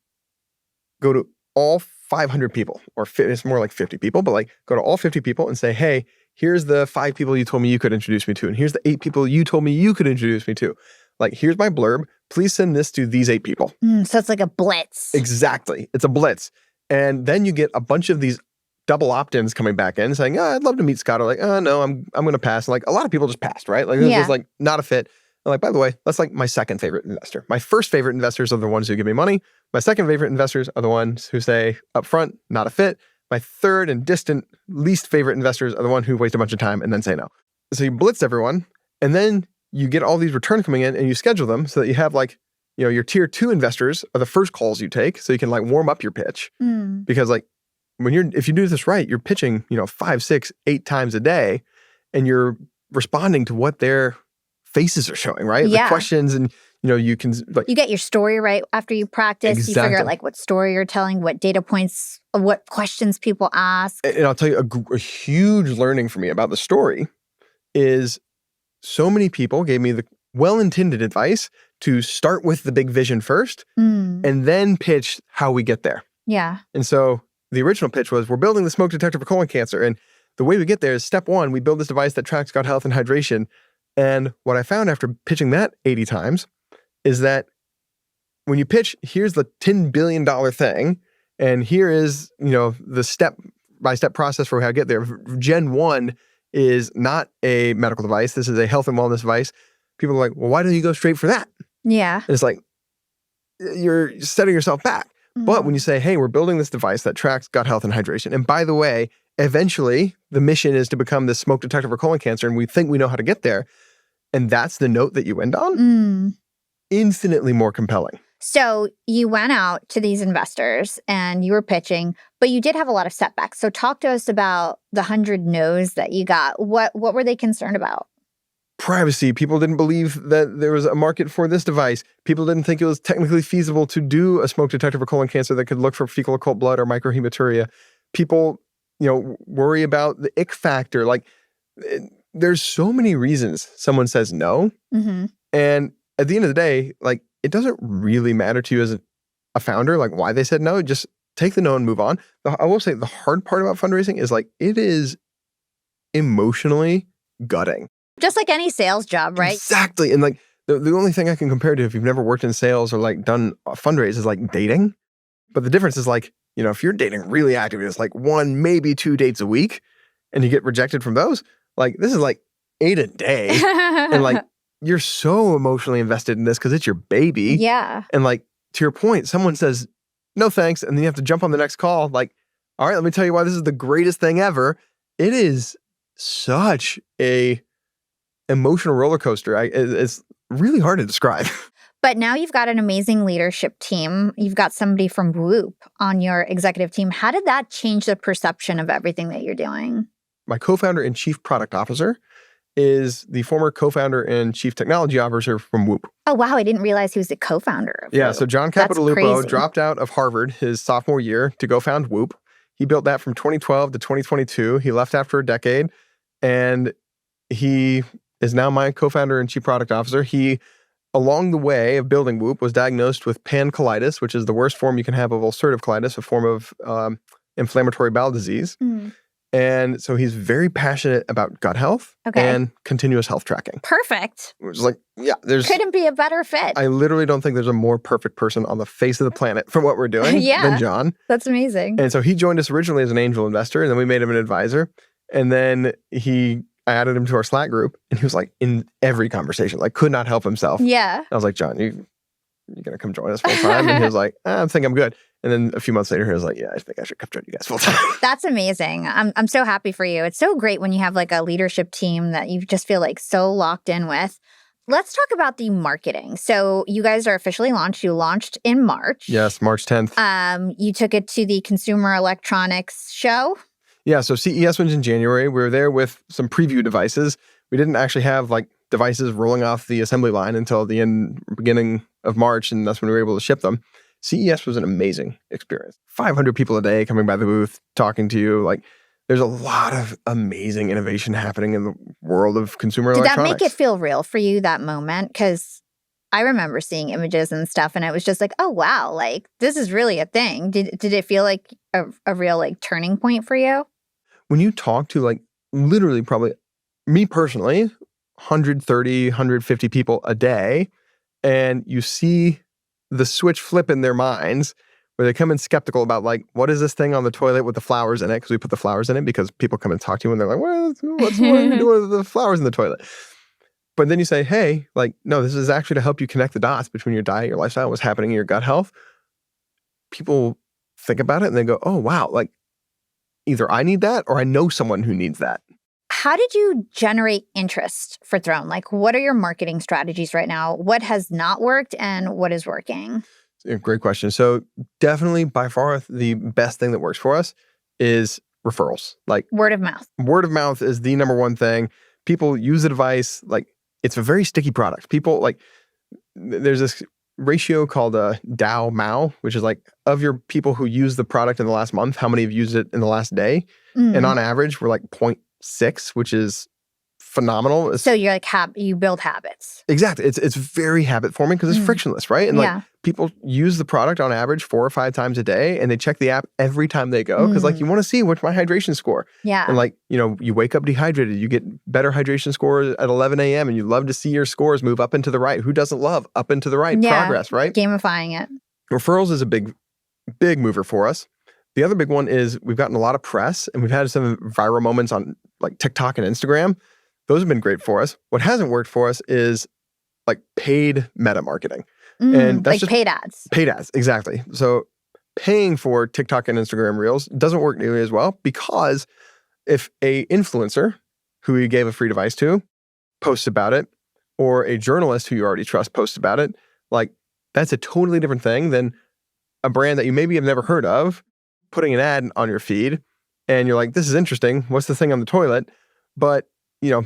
go to all 500 people, or it's more like 50 people, but like go to all 50 people and say, hey, here's the 5 people you told me you could introduce me to. And here's the 8 people you told me you could introduce me to. Like, here's my blurb. Please send this to these 8 people. So it's like a blitz. Exactly. It's a blitz. And then you get a bunch of these double opt-ins coming back in saying, I'd love to meet Scott. Or like, no, I'm going to pass. And like a lot of people just passed, right? Like, it was like not a fit. And like, by the way, that's like my second favorite investor. My first favorite investors are the ones who give me money. My second favorite investors are the ones who say upfront, not a fit. My third and distant least favorite investors are the one who waste a bunch of time and then say no. So you blitz everyone, and then you get all these returns coming in and you schedule them so that you have like, your tier 2 investors are the first calls you take, so you can like warm up your pitch. Because like if you do this right, you're pitching, 5, 6, 8 times a day, and you're responding to what their faces are showing, right? The questions, and you can like, you get your story right after you practice. Exactly. You figure out like what story you're telling, what data points, what questions people ask. And I'll tell you a huge learning for me about the story is so many people gave me the well-intended advice to start with the big vision first and then pitch how we get there. Yeah. And so the original pitch was, we're building the smoke detector for colon cancer. And the way we get there is step 1, we build this device that tracks gut health and hydration. And what I found after pitching that 80 times is that when you pitch, here's the $10 billion thing, and here is, the step-by-step process for how to get there. Gen 1 is not a medical device. This is a health and wellness device. People are like, well, why don't you go straight for that? Yeah. And it's like, you're setting yourself back. But when you say, hey, we're building this device that tracks gut health and hydration, and by the way, eventually the mission is to become this smoke detector for colon cancer, and we think we know how to get there, and that's the note that you end on, infinitely more compelling. So you went out to these investors and you were pitching, but you did have a lot of setbacks. So talk to us about the 100 no's that you got. What were they concerned about? Privacy. People didn't believe that there was a market for this device. People didn't think it was technically feasible to do a smoke detector for colon cancer that could look for fecal occult blood or microhematuria. People, worry about the ick factor. Like, there's so many reasons someone says no. Mm-hmm. And at the end of the day, like, it doesn't really matter to you as a founder, like why they said no. Just take the no and move on. I will say the hard part about fundraising is like, it is emotionally gutting. Just like any sales job, right? Exactly. And like the only thing I can compare to if you've never worked in sales or like done a fundraise is like dating. But the difference is like, if you're dating really actively, it's like 1, maybe 2 dates a week and you get rejected from those. Like this is like 8 a day. And like you're so emotionally invested in this because it's your baby. Yeah. And like to your point, someone says, no thanks. And then you have to jump on the next call. Like, all right, let me tell you why this is the greatest thing ever. It is such a emotional roller coaster. It's really hard to describe. But now you've got an amazing leadership team. You've got somebody from Whoop on your executive team. How did that change the perception of everything that you're doing? My co-founder and chief product officer is the former co-founder and chief technology officer from Whoop. Oh, wow. I didn't realize he was the co-founder of Yeah, Whoop. so John Capodilupo dropped out of Harvard his sophomore year to go found Whoop. He built that from 2012 to 2022. He left after a decade, and he is now my co-founder and chief product officer. He, along the way of building Whoop, was diagnosed with pancolitis, which is the worst form you can have of ulcerative colitis, a form of inflammatory bowel disease. Mm. And so he's very passionate about gut health and continuous health tracking. Perfect. Which is like, yeah, there's... Couldn't be a better fit. I literally don't think there's a more perfect person on the face of the planet for what we're doing than John. That's amazing. And so he joined us originally as an angel investor, and then we made him an advisor. And then I added him to our Slack group, and he was like in every conversation, like could not help himself. Yeah. I was like, John, you're going to come join us full time? And he was like, I think I'm good. And then a few months later, he was like, yeah, I think I should come join you guys full time. That's amazing. I'm so happy for you. It's so great when you have like a leadership team that you just feel like so locked in with. Let's talk about the marketing. So you guys are officially launched. You launched in March. Yes, March 10th. You took it to the Consumer Electronics Show. Yeah, so CES was in January. We were there with some preview devices. We didn't actually have like devices rolling off the assembly line until the beginning of March, and that's when we were able to ship them. CES was an amazing experience. 500 people a day coming by the booth, talking to you. Like, there's a lot of amazing innovation happening in the world of consumer electronics. Did that make it feel real for you, that moment? Because I remember seeing images and stuff, and it was just like, oh, wow, like, this is really a thing. Did it feel like a real, like, turning point for you? When you talk to, like, literally probably, me personally, 130, 150 people a day, and you see the switch flip in their minds where they come in skeptical about like, what is this thing on the toilet with the flowers in it? Because we put the flowers in it because people come and talk to you and they're like, what are you doing with the flowers in the toilet? But then you say, hey, like, no, this is actually to help you connect the dots between your diet, your lifestyle, what's happening in your gut health. People think about it and they go, oh, wow, like either I need that or I know someone who needs that. How did you generate interest for Throne? Like, what are your marketing strategies right now? What has not worked and what is working? Great question. So definitely by far the best thing that works for us is referrals. Like word of mouth. Word of mouth is the number one thing. People use the device. Like it's a very sticky product. People like, there's this ratio called Dow Mao, which is like of your people who use the product in the last month, how many have used it in the last day? Mm. And on average, we're like 0.6, which is phenomenal. So you're like, you build habits. Exactly. It's very habit forming because it's frictionless, right? And like people use the product on average 4 or 5 times a day, and they check the app every time they go because like you want to see what's my hydration score. Yeah. And like, you wake up dehydrated, you get better hydration scores at 11 a.m. and you love to see your scores move up and to the right. Who doesn't love up and to the right progress, right? Gamifying it. Referrals is a big mover for us. The other big one is we've gotten a lot of press and we've had some viral moments on like TikTok and Instagram. Those have been great for us. What hasn't worked for us is like paid meta marketing. And that's like just paid ads. Paid ads, exactly. So paying for TikTok and Instagram Reels doesn't work nearly as well because if a influencer who you gave a free device to posts about it, or a journalist who you already trust posts about it, like That's a totally different thing than a brand that you maybe have never heard of, putting an ad on your feed, and you're like, this is interesting. What's the thing on the toilet? But, you're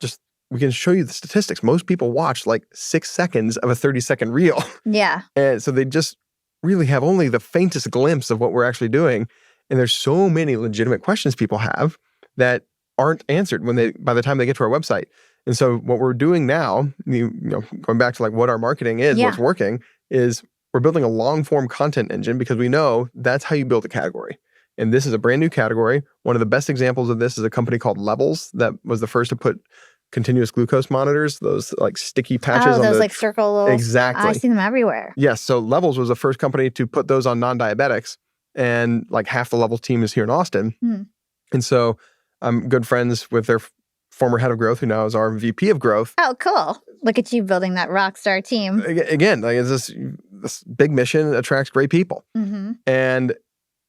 just, we can show you the statistics. Most people watch like 6 seconds of a 30-second reel. Yeah. And so they just really have only the faintest glimpse of what we're actually doing. And there's so many legitimate questions people have that aren't answered by the time they get to our website. And so what we're doing now, going back to like what our marketing is, what's working, is we're building a long-form content engine because we know that's how you build a category. And this is a brand new category. One of the best examples of this is a company called Levels that was the first to put continuous glucose monitors, those like sticky patches on those like circle little. Exactly. I see them everywhere. Yes. So Levels was the first company to put those on non-diabetics, and like half the Levels team is here in Austin. And so I'm good friends with their former head of growth, who now is our VP of growth. Oh, cool. Look at you building that rock star team. Again, like it's this big mission attracts great people. And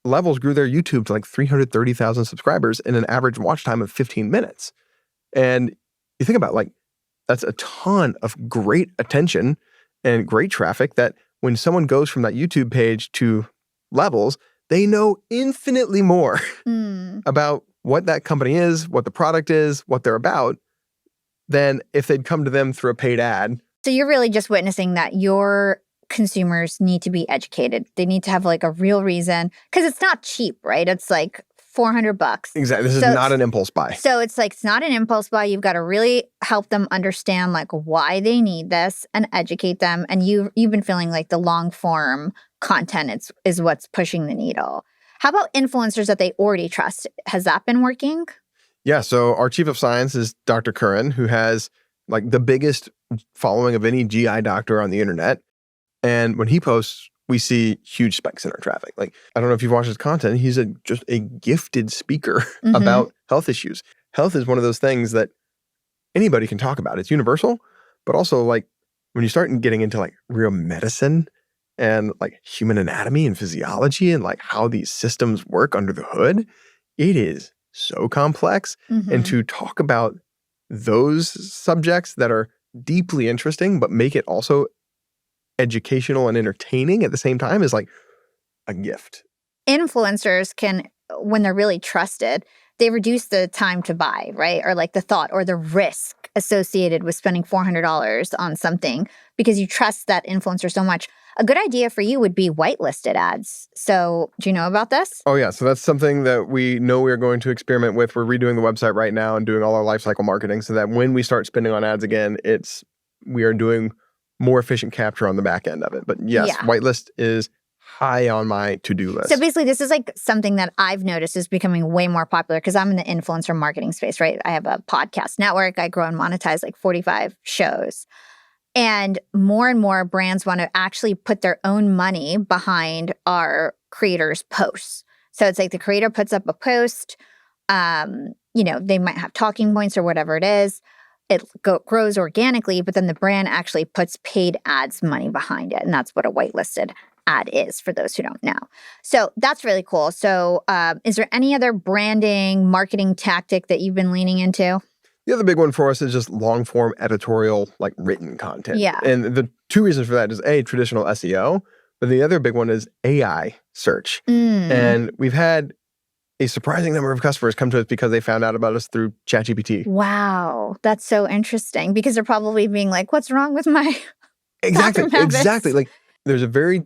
Levels grew their YouTube to like 330,000 subscribers in an average watch time of 15 minutes. And you think about like, that's a ton of great attention and great traffic that when someone goes from that YouTube page to Levels, they know infinitely more about what that company is, what the product is, what they're about, than if they'd come to them through a paid ad. So you're really just witnessing that your consumers need to be educated. They need to have like a real reason, because it's not cheap, right? It's like $400. Exactly. This is not an impulse buy. So it's like, it's not an impulse buy. You've got to really help them understand like why they need this and educate them. And you've been feeling like the long form content is what's pushing the needle. How about influencers that they already trust? Has that been working? Yeah. So our chief of science is Dr. Curran, who has like the biggest following of any GI doctor on the internet. And when he posts, we see huge spikes in our traffic. Like, I don't know if you've watched his content. He's just a gifted speaker about health issues. Health is one of those things that anybody can talk about. It's universal, but also like when you start getting into like real medicine and like human anatomy and physiology and like how these systems work under the hood, it is so complex. And to talk about those subjects that are deeply interesting, but make it also educational and entertaining at the same time is like a gift. Influencers can, when they're really trusted, they reduce the time to buy, right? Or like the thought or the risk associated with spending $400 on something because you trust that influencer so much. A good idea for you would be whitelisted ads. So do you know about this? Oh, yeah. So that's something that we know we're going to experiment with. We're redoing the website right now and doing all our lifecycle marketing so that when we start spending on ads again, we are doing more efficient capture on the back end of it. But yes, whitelist is high on my to-do list. So basically, this is like something that I've noticed is becoming way more popular because I'm in the influencer marketing space, right? I have a podcast network. I grow and monetize like 45 shows. And more brands want to actually put their own money behind our creators' posts. So it's like the creator puts up a post, they might have talking points or whatever it is. It grows organically, but then the brand actually puts paid ads money behind it. And that's what a whitelisted ad is for those who don't know. So that's really cool. So is there any other branding, marketing tactic that you've been leaning into? The other big one for us is just long form editorial, like written content. Yeah. And the two reasons for that is A, traditional SEO, but the other big one is AI search. And we've had a surprising number of customers come to us because they found out about us through ChatGPT. Wow. That's so interesting because they're probably being like, what's wrong with my Exactly. Like there's a very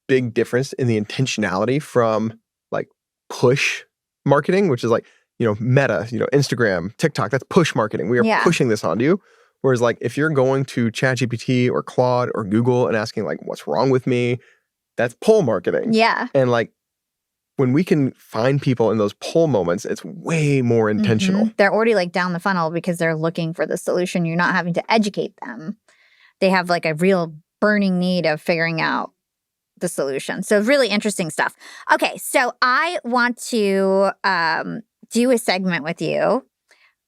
big difference in the intentionality from like push marketing, which is like, Meta, Instagram, TikTok, that's push marketing. We are pushing this onto you. Whereas like if you're going to ChatGPT or Claude or Google and asking like, what's wrong with me? That's pull marketing. Yeah. And like, when we can find people in those pull moments, it's way more intentional. They're already like down the funnel because they're looking for the solution. You're not having to educate them. They have like a real burning need of figuring out the solution. So really interesting stuff. Okay, so I want to do a segment with you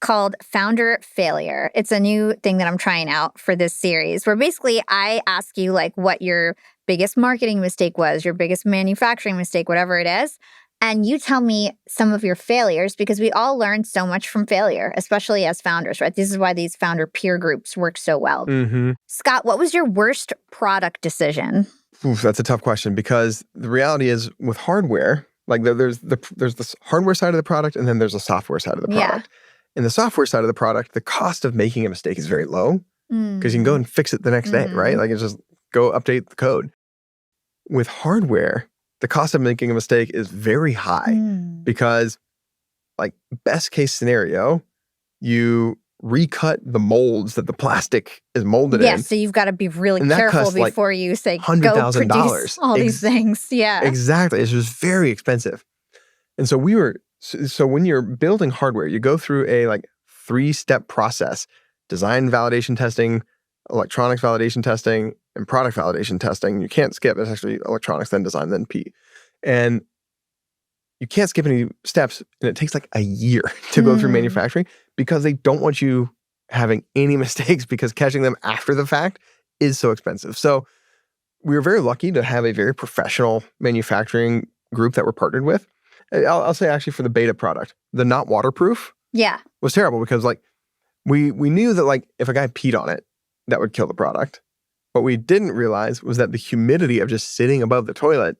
called Founder Failure. It's a new thing that I'm trying out for this series where basically I ask you like what your biggest marketing mistake was, your biggest manufacturing mistake, whatever it is. And you tell me some of your failures, because we all learn so much from failure, especially as founders, right? This is why these founder peer groups work so well. Mm-hmm. Scott, what was your worst product decision? Oof, that's a tough question, because the reality is with hardware, like there's the hardware side of the product, and then there's the software side of the product. In the software side of the product, the cost of making a mistake is very low because you can go and fix it the next day, right? Like it's just go update the code. With hardware, the cost of making a mistake is very high because, like, best case scenario, you recut the molds that the plastic is molded in. Yeah, so you've got to be really careful before you say, go produce all these things. Yeah. Exactly. It's just very expensive. And so when you're building hardware, you go through a 3-step process: design validation testing, electronics validation testing, and product validation testing. You can't skip. It's actually electronics, then design, then P. And you can't skip any steps, and it takes a year to go through manufacturing because they don't want you having any mistakes, because catching them after the fact is so expensive. So we were very lucky to have a very professional manufacturing group that we're partnered with. I'll say actually for the beta product, the not waterproof was terrible because we knew that if a guy peed on it, that would kill the product. What we didn't realize was that the humidity of just sitting above the toilet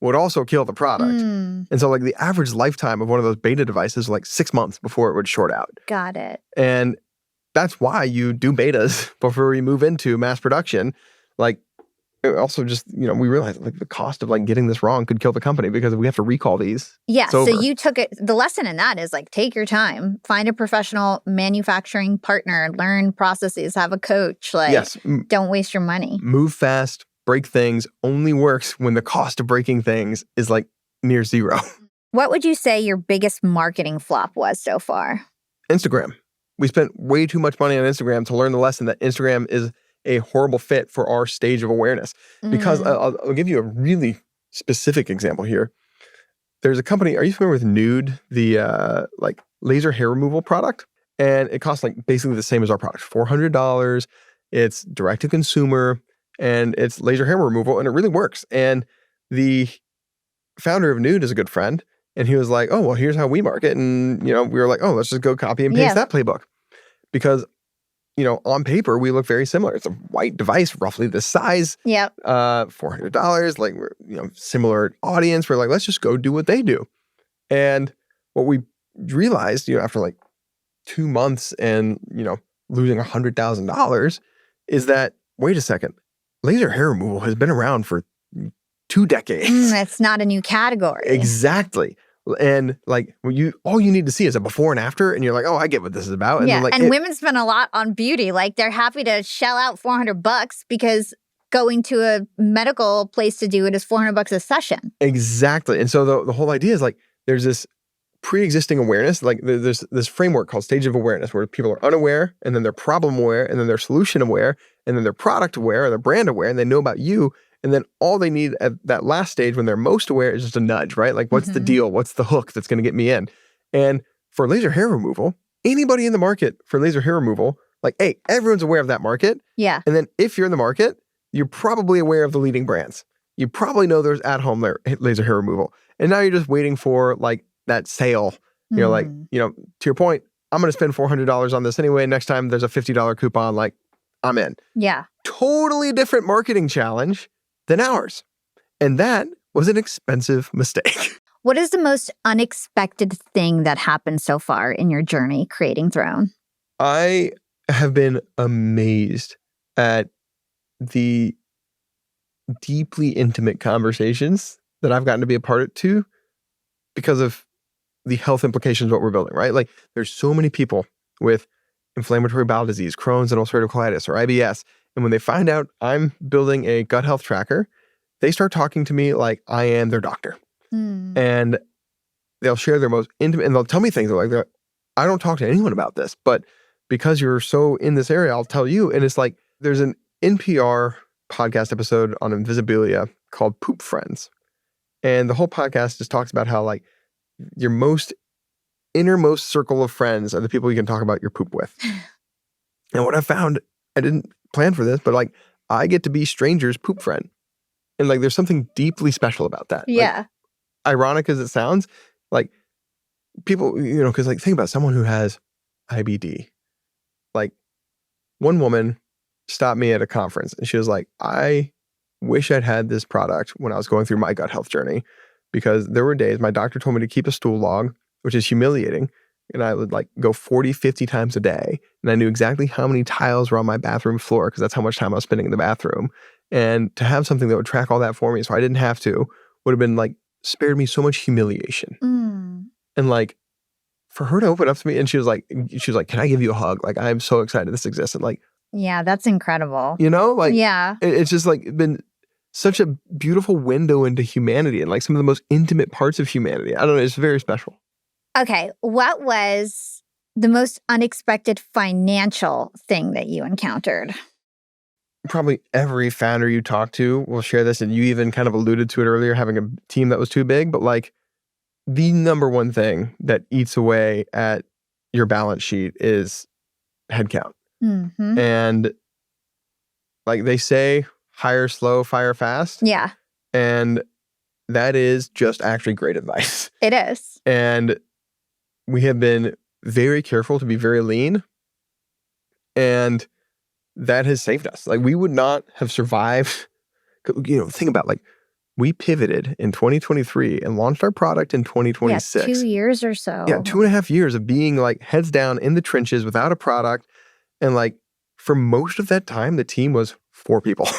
would also kill the product. And so the average lifetime of one of those beta devices was 6 months before it would short out. Got it. And that's why you do betas before you move into mass production. Also just, we realized the cost of getting this wrong could kill the company because we have to recall these. Yeah, so you took it. The lesson in that is take your time, find a professional manufacturing partner, learn processes, have a coach. Yes. Don't waste your money. Move fast, break things only works when the cost of breaking things is near zero. What would you say your biggest marketing flop was so far? Instagram. We spent way too much money on Instagram to learn the lesson that Instagram is a horrible fit for our stage of awareness. Because I'll give you a really specific example here. There's a company, are you familiar with Nude, the laser hair removal product? And it costs basically the same as our product, $400. It's direct to consumer, and it's laser hair removal, and it really works. And the founder of Nude is a good friend, and he was like, oh, well, here's how we market. And, we were like, oh, let's just go copy and paste that playbook. Because on paper, we look very similar. It's a white device, roughly this size. Yep. $400. We're, similar audience. We're let's just go do what they do. And what we realized, after 2 months and, losing $100,000 is that, wait a second, laser hair removal has been around for 2 decades. It's not a new category. Exactly. And all you need to see is a before and after, and you're oh, I get what this is about. And and women spend a lot on beauty. They're happy to shell out $400 because going to a medical place to do it is $400 a session. Exactly. And so the whole idea is there's this pre-existing awareness. There's this framework called stage of awareness where people are unaware, and then they're problem aware, and then they're solution aware, and then they're product aware, or they're brand aware, and they know about you. And then all they need at that last stage when they're most aware is just a nudge, right? What's the deal? What's the hook that's going to get me in? And for laser hair removal, anybody in the market for laser hair removal, hey, everyone's aware of that market. Yeah. And then if you're in the market, you're probably aware of the leading brands. You probably know there's at-home laser hair removal. And now you're just waiting for that sale. You're to your point, I'm going to spend $400 on this anyway. Next time there's a $50 coupon, I'm in. Yeah. Totally different marketing challenge than ours. And that was an expensive mistake. What is the most unexpected thing that happened so far in your journey creating Throne? I have been amazed at the deeply intimate conversations that I've gotten to be a part of too, because of the health implications of what we're building, right? There's so many people with inflammatory bowel disease, Crohn's and ulcerative colitis, or IBS. And when they find out I'm building a gut health tracker, they start talking to me like I am their doctor. And they'll share their most intimate, and they'll tell me things they're I don't talk to anyone about this, but because you're so in this area, I'll tell you. And it's there's an NPR podcast episode on Invisibilia called Poop Friends. And the whole podcast just talks about how your most innermost circle of friends are the people you can talk about your poop with. And what I found, I didn't plan for this, but I get to be strangers' poop friend. And there's something deeply special about that. Yeah. ironic as it sounds, like people, because like think about someone who has IBD. Like one woman stopped me at a conference and she was like, I wish I'd had this product when I was going through my gut health journey, because there were days my doctor told me to keep a stool log, which is humiliating. And I would like go 40, 50 times a day. And I knew exactly how many tiles were on my bathroom floor because that's how much time I was spending in the bathroom. And to have something that would track all that for me so I didn't have to would have been like, spared me so much humiliation. And like, for her to open up to me and she was like, can I give you a hug? Like, I'm so excited this exists. And like, yeah, that's incredible. Like, yeah, it's just like been such a beautiful window into humanity and like some of the most intimate parts of humanity. I don't know. It's very special. Okay. What was the most unexpected financial thing that you encountered? Probably every founder you talk to will share this, and you even kind of alluded to it earlier, having a team that was too big. But like the number one thing that eats away at your balance sheet is headcount. And like they say, hire slow, fire fast. Yeah. And that is just actually great advice. It is. And we have been very careful to be very lean. And that has saved us. Like we would not have survived. Think about like we pivoted in 2023 and launched our product in 2026. Yeah, 2 years or so. Yeah, 2.5 years of being like heads down in the trenches without a product. And like for most of that time, the team was 4 people.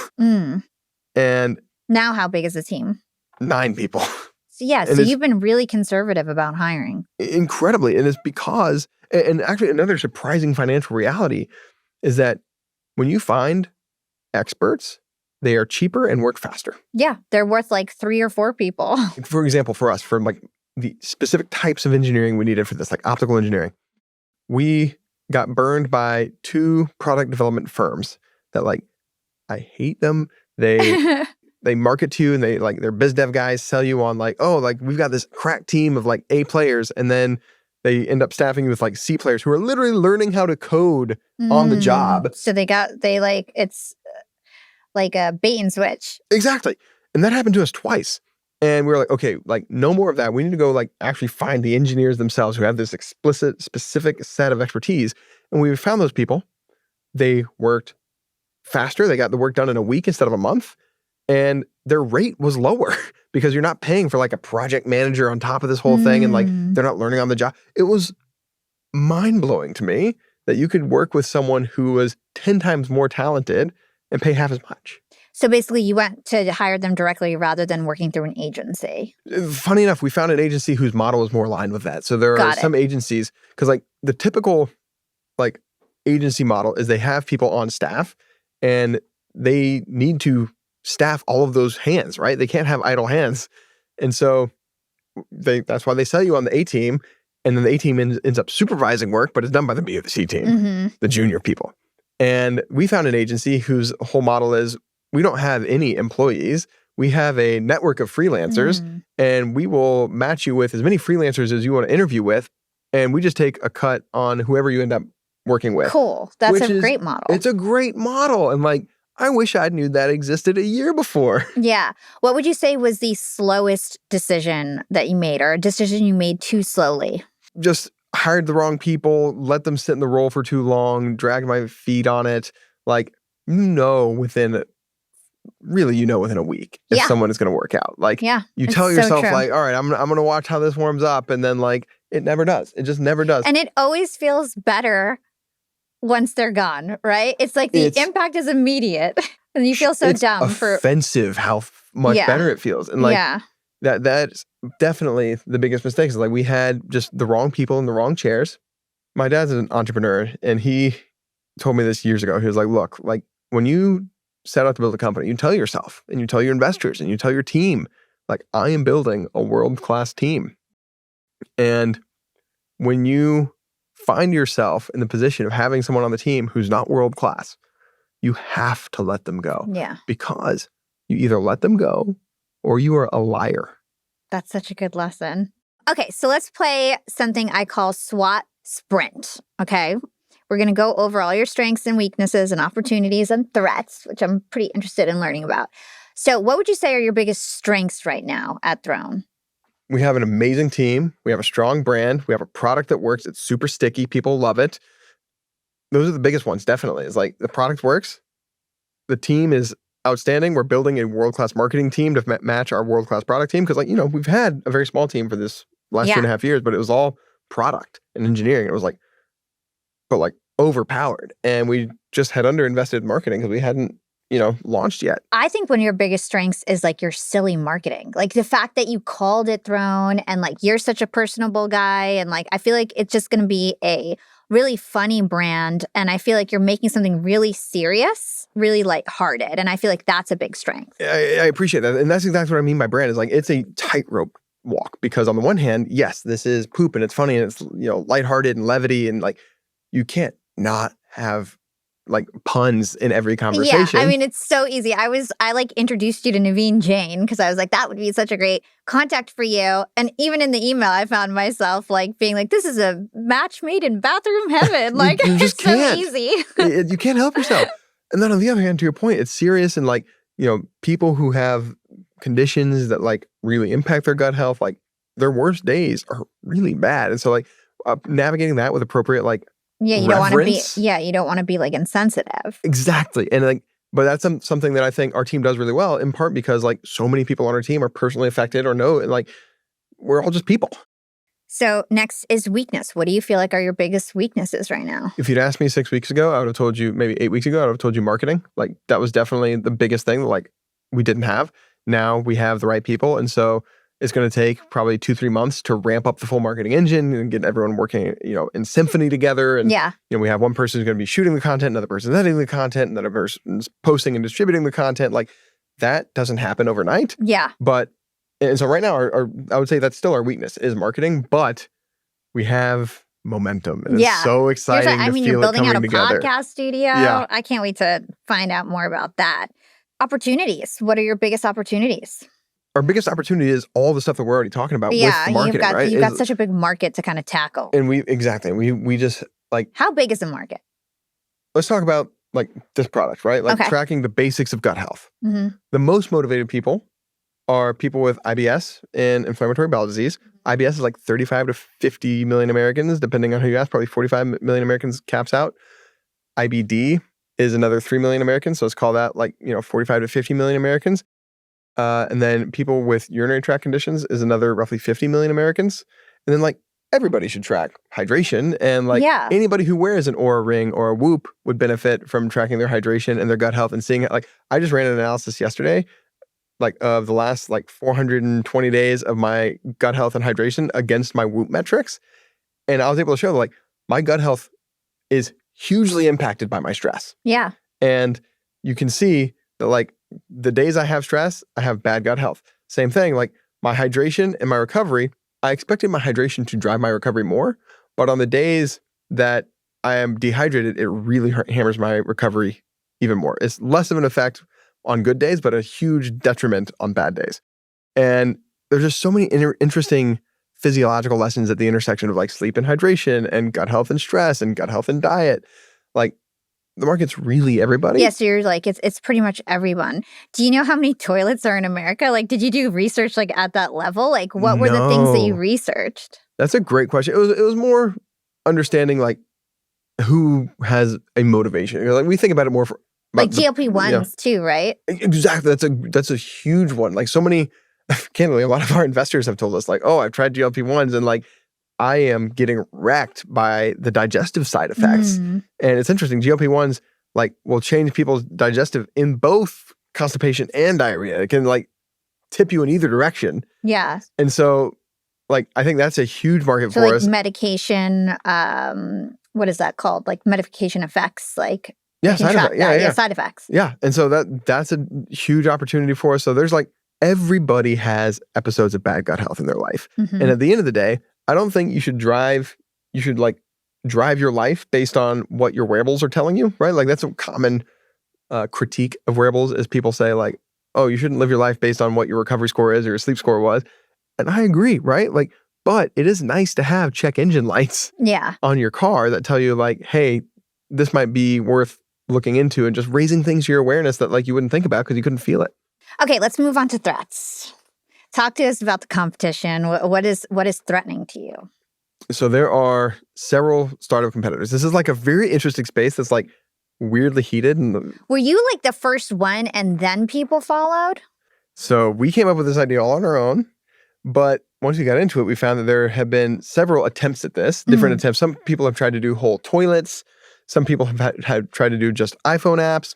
And now how big is the team? 9 people. So you've been really conservative about hiring. Incredibly. And it's because, and actually another surprising financial reality is that when you find experts, they are cheaper and work faster. Yeah, they're worth like 3 or 4 people. For example, for us, for like the specific types of engineering we needed for this, like optical engineering, we got burned by 2 product development firms that like, I hate them. They market to you and they like, their biz dev guys sell you on like, oh, like we've got this crack team of like A players. And then they end up staffing you with like C players who are literally learning how to code on the job. So it's like a bait and switch. Exactly. And that happened to us twice. And we were like, okay, like no more of that. We need to go like actually find the engineers themselves who have this explicit, specific set of expertise. And we found those people. They worked faster. They got the work done in a week instead of a month. And their rate was lower because you're not paying for like a project manager on top of this whole thing. And like, they're not learning on the job. It was mind-blowing to me that you could work with someone who was 10 times more talented and pay half as much. So basically you went to hire them directly rather than working through an agency. Funny enough, we found an agency whose model was more aligned with that. So there are some agencies, because like the typical like agency model is they have people on staff and they need to staff all of those hands, right? They can't have idle hands. And so that's why they sell you on the A team. And then the A team ends up supervising work, but it's done by the B or the C team, the junior people. And we found an agency whose whole model is we don't have any employees. We have a network of freelancers and we will match you with as many freelancers as you want to interview with. And we just take a cut on whoever you end up working with. Cool. That's a great model. It's a great model. And like, I wish I knew that existed a year before. Yeah. What would you say was the slowest decision that you made or a decision you made too slowly? Just hired the wrong people, let them sit in the role for too long, dragged my feet on it. Like, within a week if someone is going to work out. Like, you tell yourself like, all right, I'm going to watch how this warms up. And then like, it never does. It just never does. And it always feels better once they're gone, right? It's like the impact is immediate and you feel so dumb for offensive how much better it feels. And like that's definitely the biggest mistake is like we had just the wrong people in the wrong chairs. My dad's an entrepreneur and he told me this years ago. He was like, look, like when you set out to build a company, you tell yourself and you tell your investors and you tell your team, like I am building a world-class team. And when you find yourself in the position of having someone on the team who's not world-class, you have to let them go. Yeah. Because you either let them go or you are a liar. That's such a good lesson. Okay, so let's play something I call SWOT Sprint, okay? We're going to go over all your strengths and weaknesses and opportunities and threats, which I'm pretty interested in learning about. So what would you say are your biggest strengths right now at Throne? we have an amazing team. We have a strong brand. We have a product that works. It's super sticky. People love it. Those are the biggest ones, definitely. It's like the product works. The team is outstanding. We're building a world-class marketing team to match our world-class product team. Because, like, you know, we've had a very small team for this last 2.5 years, but it was all product and engineering. It was like, but like overpowered. And we just had underinvested in marketing because we hadn't, you know, launched yet. I think one of your biggest strengths is like your silly marketing. Like the fact that you called it Throne and like you're such a personable guy. And like, I feel like it's just going to be a really funny brand. And I feel like you're making something really serious, really lighthearted. And I feel like that's a big strength. I appreciate that. And that's exactly what I mean by brand is like, it's a tightrope walk because on the one hand, yes, this is poop and it's funny and it's, you know, lighthearted and levity and like, you can't not have like puns in every conversation. Yeah, I mean, it's so easy. I like introduced you to Naveen Jain because I was like, that would be such a great contact for you. And even in the email, I found myself like being like, this is a match made in bathroom heaven. Like, you just it's can't. so easy. You can't help yourself. And then on the other hand, to your point, it's serious and like, you know, people who have conditions that like really impact their gut health, like their worst days are really bad. And so like navigating that with appropriate like yeah, you reverence. don't want to be. You don't want to be like insensitive. Exactly, and like, but that's something that I think our team does really well. In part because like so many people on our team are personally affected or know, and like we're all just people. So next is weakness. What do you feel like are your biggest weaknesses right now? If you'd asked me 6 weeks ago, I would have told you, maybe 8 weeks ago, I would have told you marketing. Like that was definitely the biggest thing that like we didn't have. Now we have the right people, and so it's going to take probably 2-3 months to ramp up the full marketing engine and get everyone working, you know, in symphony together. And, you know, we have one person who's going to be shooting the content, another person's editing the content, another person's posting and distributing the content. Like that doesn't happen overnight. Yeah. But, and so right now, I would say that's still our weakness is marketing, but we have momentum. And it's so exciting to feel you're building out a together. Podcast studio. Yeah. I can't wait to find out more about that. Opportunities. What are your biggest opportunities? Our biggest opportunity is all the stuff that we're already talking about with the marketing, right? You've got such a big market to kind of tackle. And we just like... How big is the market? Let's talk about like this product, right? Like tracking the basics of gut health. Mm-hmm. The most motivated people are people with IBS and inflammatory bowel disease. IBS is like 35 to 50 million Americans, depending on who you ask, probably 45 million Americans caps out. IBD is another 3 million Americans. So let's call that like, you know, 45 to 50 million Americans. And then people with urinary tract conditions is another roughly 50 million Americans. And then like everybody should track hydration. And like anybody who wears an Oura Ring or a Whoop would benefit from tracking their hydration and their gut health and seeing it. Like I just ran an analysis yesterday, like of the last like 420 days of my gut health and hydration against my Whoop metrics. And I was able to show that like my gut health is hugely impacted by my stress. Yeah. And you can see that like the days I have stress, I have bad gut health. Same thing, like my hydration and my recovery, I expected my hydration to drive my recovery more, but on the days that I am dehydrated, it really hammers my recovery even more. It's less of an effect on good days, but a huge detriment on bad days. And there's just so many interesting physiological lessons at the intersection of like sleep and hydration and gut health and stress and gut health and diet. Like the market's really everybody. Yeah, so you're like, it's pretty much everyone. Do you know how many toilets are in America? Like, did you do research like at that level? Like, what were the things that you researched? That's a great question. It was more understanding who has a motivation. Like we think about it more for like GLP-1s too, right? Exactly. That's a huge one. Like so many, candidly, a lot of our investors have told us like, oh, I've tried GLP-1s and like I am getting wrecked by the digestive side effects. And it's interesting. GLP-1s like will change people's digestive in both constipation and diarrhea. It can like tip you in either direction. Yeah. And so like I think that's a huge market for like us. Medication, what is that called? Like medication effects, like side effects. Yeah, side effects. Yeah. And so that's a huge opportunity for us. So there's like everybody has episodes of bad gut health in their life. And at the end of the day, I don't think you should drive your life based on what your wearables are telling you, right? Like that's a common critique of wearables is people say like, oh, you shouldn't live your life based on what your recovery score is or your sleep score was. And I agree, right? Like, but it is nice to have check engine lights on your car that tell you like, hey, this might be worth looking into and just raising things to your awareness that like you wouldn't think about because you couldn't feel it. Okay, let's move on to threats. Talk to us about the competition. What is threatening to you? So there are several startup competitors. This is like a very interesting space that's like weirdly heated. Were you like the first one and then people followed? So we came up with this idea all on our own. But once we got into it, we found that there have been several attempts at this, different attempts. Some people have tried to do whole toilets. Some people have tried to do just iPhone apps.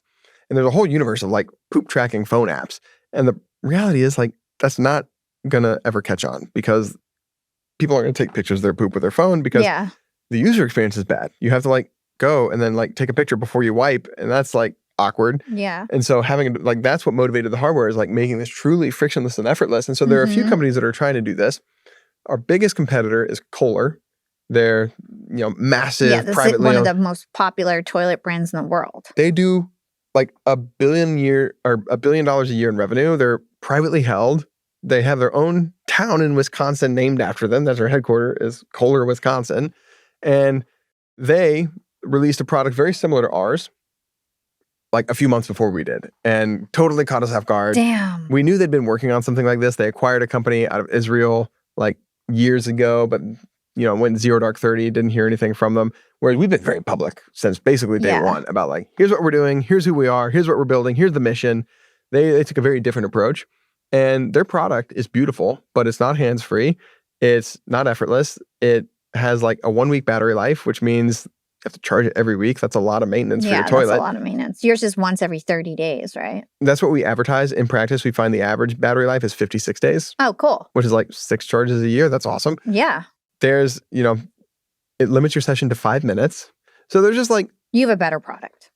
And there's a whole universe of like poop tracking phone apps. And the reality is like, that's not going to ever catch on because people aren't going to take pictures of their poop with their phone because the user experience is bad. You have to like go and then like take a picture before you wipe. And that's like awkward. Yeah. And so having like, that's what motivated the hardware is like making this truly frictionless and effortless. And so there are a few companies that are trying to do this. Our biggest competitor is Kohler. They're, massive privately one owned. of the most popular toilet brands in the world. They do like $1 billion a year in revenue. They're privately held. They have their own town in Wisconsin named after them. That's their headquarters is Kohler, Wisconsin. And they released a product very similar to ours like a few months before we did and totally caught us off guard. Damn. We knew they'd been working on something like this. They acquired a company out of Israel like years ago, but went zero dark 30, didn't hear anything from them. Whereas we've been very public since basically day one about like, here's what we're doing, here's who we are, here's what we're building, here's the mission. They took a very different approach. And their product is beautiful, but it's not hands-free. It's not effortless. It has like a 1-week battery life, which means you have to charge it every week. That's a lot of maintenance for your toilet. That's a lot of maintenance. Yours is once every 30 days, right? That's what we advertise. In practice, we find the average battery life is 56 days. Oh, cool. Which is like 6 charges a year. That's awesome. Yeah. There's, it limits your session to 5 minutes. So there's just like... You have a better product.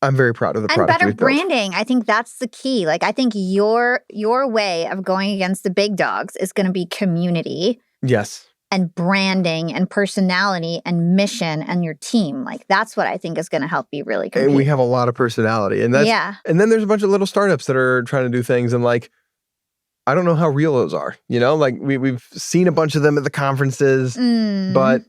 I'm very proud of the product. And better branding. I think that's the key. Like, I think your way of going against the big dogs is going to be community. Yes. And branding and personality and mission and your team. Like, that's what I think is going to help you really compete. And we have a lot of personality. And that's, and then there's a bunch of little startups that are trying to do things and like, I don't know how real those are. Like we've seen a bunch of them at the conferences, but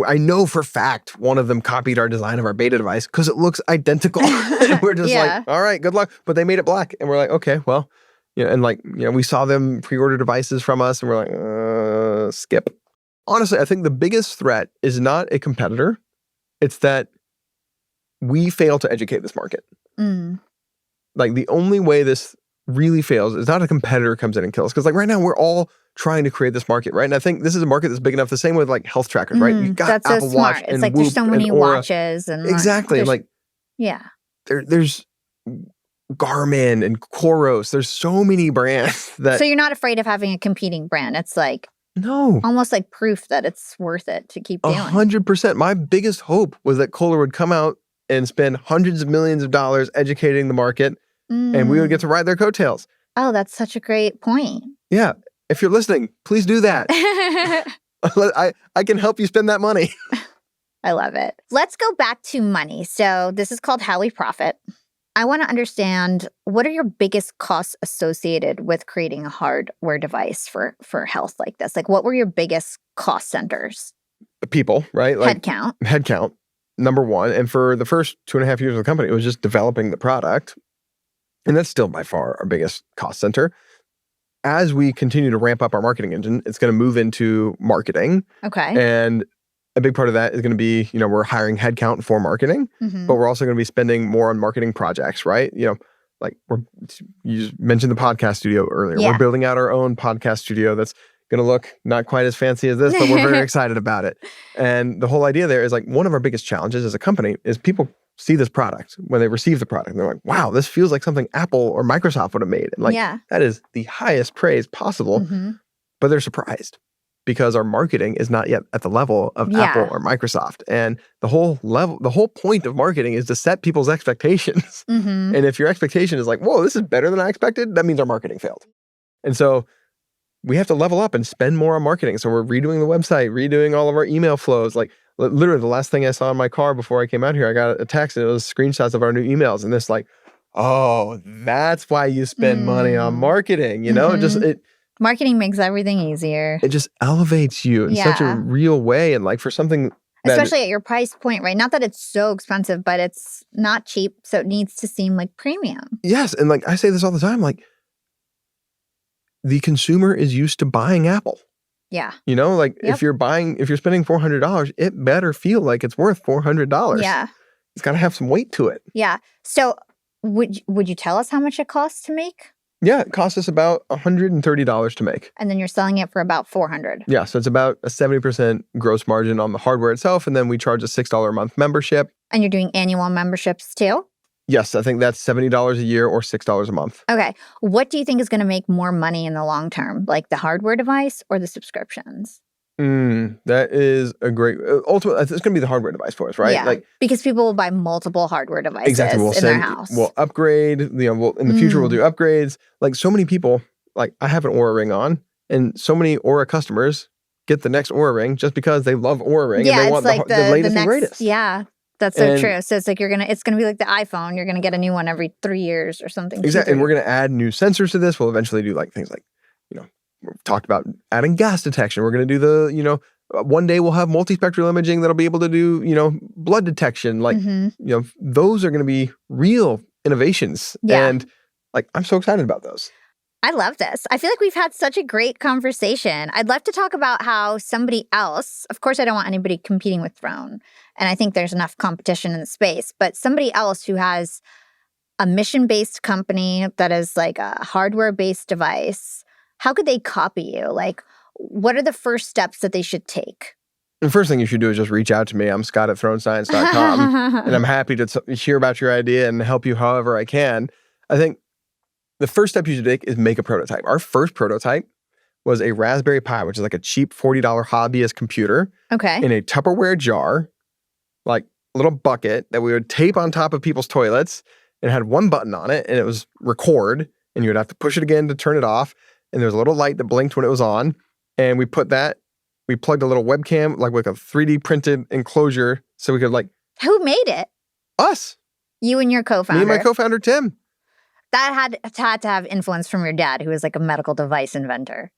I know for fact one of them copied our design of our beta device because it looks identical. And we're just like, all right, good luck. But they made it black. And we're like, okay, well, we saw them pre-order devices from us and we're like, skip. Honestly, I think the biggest threat is not a competitor. It's that we fail to educate this market. Like the only way this really fails is not a competitor comes in and kills. Because like right now we're all trying to create this market, right? And I think this is a market that's big enough. The same with like health trackers, right? You got that's Apple so smart. Watch It's and like Whoop there's so many and Aura. watches and exactly. And like there's Garmin and Koros. There's so many brands that. So you're not afraid of having a competing brand. It's like no, almost like proof that it's worth it to keep doing. 100%. My biggest hope was that Kohler would come out and spend hundreds of millions of dollars educating the market, and we would get to ride their coattails. Oh, that's such a great point. Yeah. If you're listening, please do that. I can help you spend that money. I love it. Let's go back to money. So this is called How We Profit. I want to understand, what are your biggest costs associated with creating a hardware device for health like this? Like, what were your biggest cost centers? People, right? Like Headcount, number one. And for the first 2.5 years of the company, it was just developing the product. And that's still by far our biggest cost center. As we continue to ramp up our marketing engine, it's going to move into marketing. Okay. And a big part of that is going to be, we're hiring headcount for marketing, but we're also going to be spending more on marketing projects, right? Like you mentioned the podcast studio earlier. Yeah. We're building out our own podcast studio that's going to look not quite as fancy as this, but we're very excited about it. And the whole idea there is like one of our biggest challenges as a company is people see this product when they receive the product. And they're like, wow, this feels like something Apple or Microsoft would have made. And like, that is the highest praise possible, but they're surprised because our marketing is not yet at the level of Apple or Microsoft. And the whole point of marketing is to set people's expectations. And if your expectation is like, whoa, this is better than I expected, that means our marketing failed. And so we have to level up and spend more on marketing. So we're redoing the website, redoing all of our email flows. Like literally the last thing I saw in my car before I came out here, I got a text and it was screenshots of our new emails. And this like, oh, that's why you spend money on marketing. Marketing makes everything easier. It just elevates you in such a real way. And like for something especially at your price point, right? Not that it's so expensive, but it's not cheap. So it needs to seem like premium. Yes. And like I say this all the time, like the consumer is used to buying Apple. Yeah. You know, like if you're spending $400, it better feel like it's worth $400. Yeah. It's got to have some weight to it. Yeah. So would you tell us how much it costs to make? Yeah, it costs us about $130 to make. And then you're selling it for about $400. Yeah, so it's about a 70% gross margin on the hardware itself, and then we charge a $6 a month membership. And you're doing annual memberships too? Yes, I think that's $70 a year or $6 a month. Okay. What do you think is going to make more money in the long term? Like the hardware device or the subscriptions? That is a great... ultimately, it's going to be the hardware device for us, right? Yeah, because people will buy multiple hardware devices in their house. We'll upgrade. In the future, we'll do upgrades. Like so many people, like I have an Oura Ring on, and so many Oura customers get the next Oura Ring just because they love Oura Ring and they want the latest and greatest. Yeah. That's so true. So it's like it's going to be like the iPhone. You're going to get a new one every 3 years or something. Exactly. And we're going to add new sensors to this. We'll eventually do like things like, we've talked about adding gas detection. We're going to do the, one day we'll have multispectral imaging that'll be able to do, blood detection. Like, those are going to be real innovations. Yeah. And like, I'm so excited about those. I love this. I feel like we've had such a great conversation. I'd love to talk about how somebody else, of course, I don't want anybody competing with Throne, and I think there's enough competition in the space, but somebody else who has a mission-based company that is like a hardware-based device, how could they copy you? Like, what are the first steps that they should take? The first thing you should do is just reach out to me. I'm Scott at thronescience.com, and I'm happy to hear about your idea and help you however I can. I think the first step you should take is make a prototype. Our first prototype was a Raspberry Pi, which is like a cheap $40 hobbyist computer. Okay. In a Tupperware jar, like a little bucket that we would tape on top of people's toilets, and it had one button on it, and it was record, and you would have to push it again to turn it off, and there was a little light that blinked when it was on, and we plugged a little webcam, like with a 3D printed enclosure, so we could Who made it? Us. You and your co-founder. Me and my co-founder, Tim. That had to have influence from your dad, who was like a medical device inventor.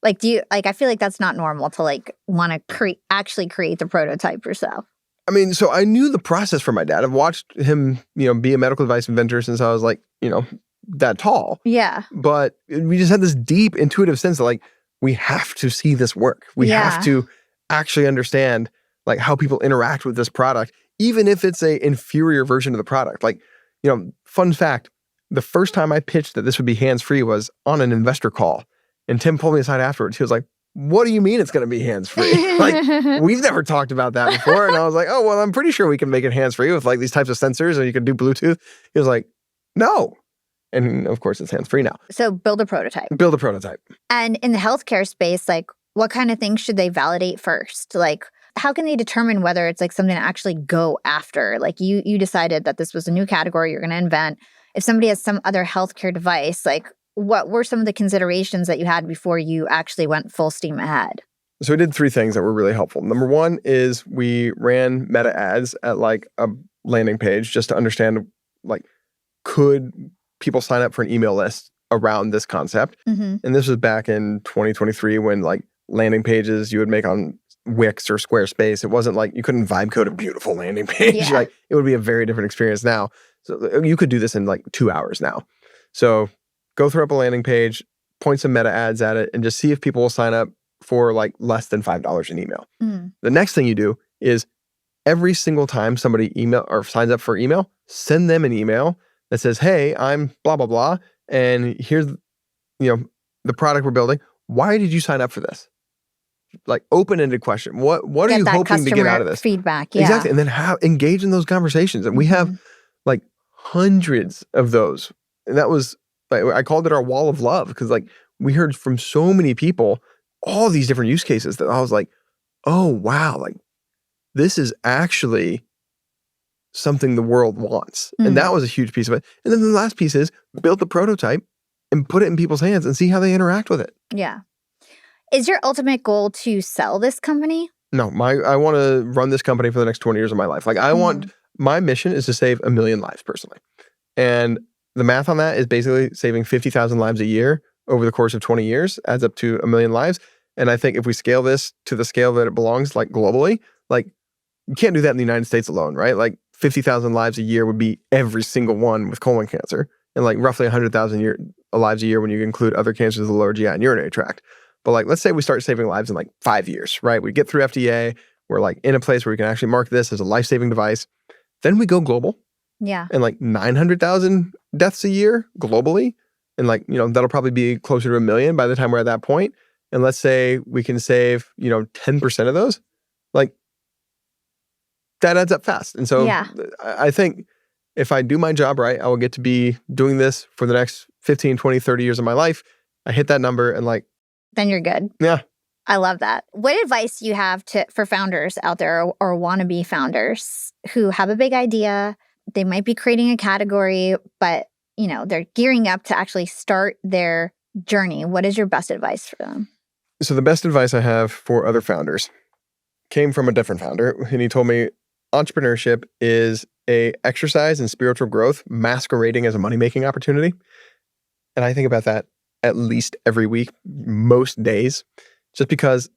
Like, I feel like that's not normal to want to actually create the prototype yourself. I mean, so I knew the process from my dad. I've watched him, be a medical device inventor since I was that tall. Yeah. But we just had this deep intuitive sense that we have to see this work. We have to actually understand how people interact with this product, even if it's a inferior version of the product. Fun fact, the first time I pitched that this would be hands-free was on an investor call. And Tim pulled me aside afterwards. He was like, what do you mean it's going to be hands-free? We've never talked about that before. And I was like, oh, well, I'm pretty sure we can make it hands-free with these types of sensors and you can do Bluetooth. He was like, no. And of course, it's hands-free now. So build a prototype. Build a prototype. And in the healthcare space, what kind of things should they validate first? How can they determine whether it's something to actually go after? You decided that this was a new category you're going to invent. If somebody has some other healthcare device, what were some of the considerations that you had before you actually went full steam ahead? So we did 3 things that were really helpful. Number 1 is we ran meta ads at a landing page just to understand, could people sign up for an email list around this concept? Mm-hmm. And this was back in 2023 when landing pages you would make on Wix or Squarespace. It wasn't you couldn't vibe code a beautiful landing page. Yeah. It would be a very different experience now. So you could do this in 2 hours now. So go throw up a landing page, point some meta ads at it, and just see if people will sign up for less than $5 an email. Mm. The next thing you do is every single time somebody email or signs up for email, send them an email that says, hey, I'm blah, blah, blah. And here's, the product we're building. Why did you sign up for this? Open-ended question. What are you hoping to get out of this? Feedback, yeah. Exactly. And then engage in those conversations. And we have hundreds of those. And that was, I called it our wall of love because we heard from so many people all these different use cases that I was like, oh, wow, this is actually something the world wants. And that was a huge piece of it. And then the last piece is build the prototype and put it in people's hands and see how they interact with it. Yeah. Is your ultimate goal to sell this company? No, I want to run this company for the next 20 years of my life. My mission is to save 1 million lives personally. And the math on that is basically saving 50,000 lives a year over the course of 20 years adds up to 1 million lives. And I think if we scale this to the scale that it belongs, globally, you can't do that in the United States alone, right? 50,000 lives a year would be every single one with colon cancer. And roughly 100,000 lives a year when you include other cancers of the lower GI and urinary tract. But like, let's say we start saving lives in like 5 years, right? We get through FDA. We're like in a place where we can actually mark this as a life-saving device. Then we go global. Yeah. And like 900,000 deaths a year globally. And like, that'll probably be closer to 1 million by the time we're at that point. And let's say we can save, 10% of those. Like, that adds up fast. And so I think if I do my job right, I will get to be doing this for the next 15, 20, 30 years of my life. I hit that number and like... Then you're good. Yeah. I love that. What advice do you have for founders out there or wannabe founders who have a big idea? They might be creating a category, but, they're gearing up to actually start their journey. What is your best advice for them? So the best advice I have for other founders came from a different founder, and he told me entrepreneurship is a exercise in spiritual growth masquerading as a money-making opportunity. And I think about that at least every week, most days, just because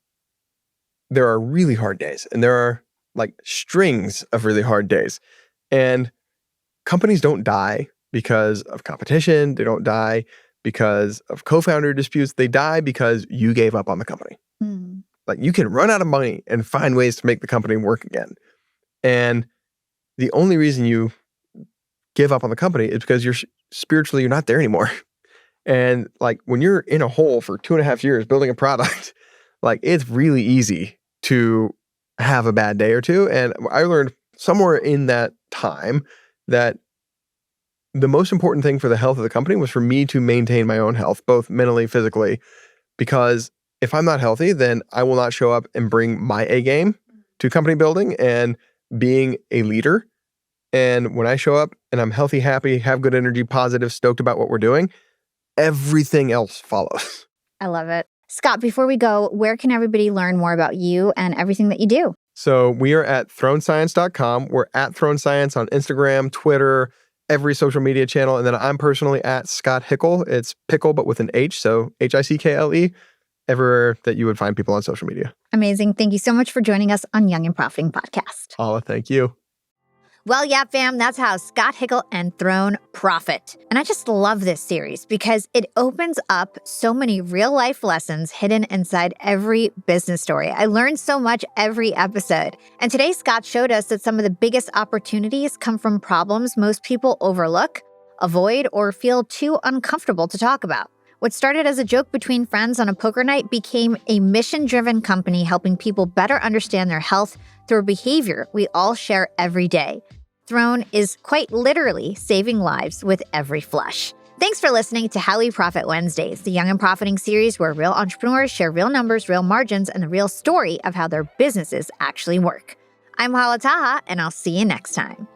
there are really hard days and there are like strings of really hard days. And companies don't die because of competition. They don't die because of co-founder disputes. They die because you gave up on the company. Mm. Like, you can run out of money and find ways to make the company work again. And the only reason you give up on the company is because you're not there anymore. And like, when you're in a hole for 2.5 years building a product, like, it's really easy to have a bad day or two. And I learned somewhere in that time that the most important thing for the health of the company was for me to maintain my own health, both mentally, physically, because if I'm not healthy, then I will not show up and bring my A game to company building and being a leader. And when I show up and I'm healthy, happy, have good energy, positive, stoked about what we're doing, everything else follows. I love it. Scott, before we go, where can everybody learn more about you and everything that you do? So we are at thronescience.com. We're at Throne Science on Instagram, Twitter, every social media channel. And then I'm personally at Scott Hickle. It's pickle, but with an H. So Hickle, everywhere that you would find people on social media. Amazing. Thank you so much for joining us on Young and Profiting Podcast. Hala, thank you. Well, yeah, fam, that's how Scott Hickle and Throne profit. And I just love this series because it opens up so many real-life lessons hidden inside every business story. I learned so much every episode. And today, Scott showed us that some of the biggest opportunities come from problems most people overlook, avoid, or feel too uncomfortable to talk about. What started as a joke between friends on a poker night became a mission-driven company helping people better understand their health through a behavior we all share every day. Throne is quite literally saving lives with every flush. Thanks for listening to How We Profit Wednesdays, the Young and Profiting series where real entrepreneurs share real numbers, real margins, and the real story of how their businesses actually work. I'm Hala, and I'll see you next time.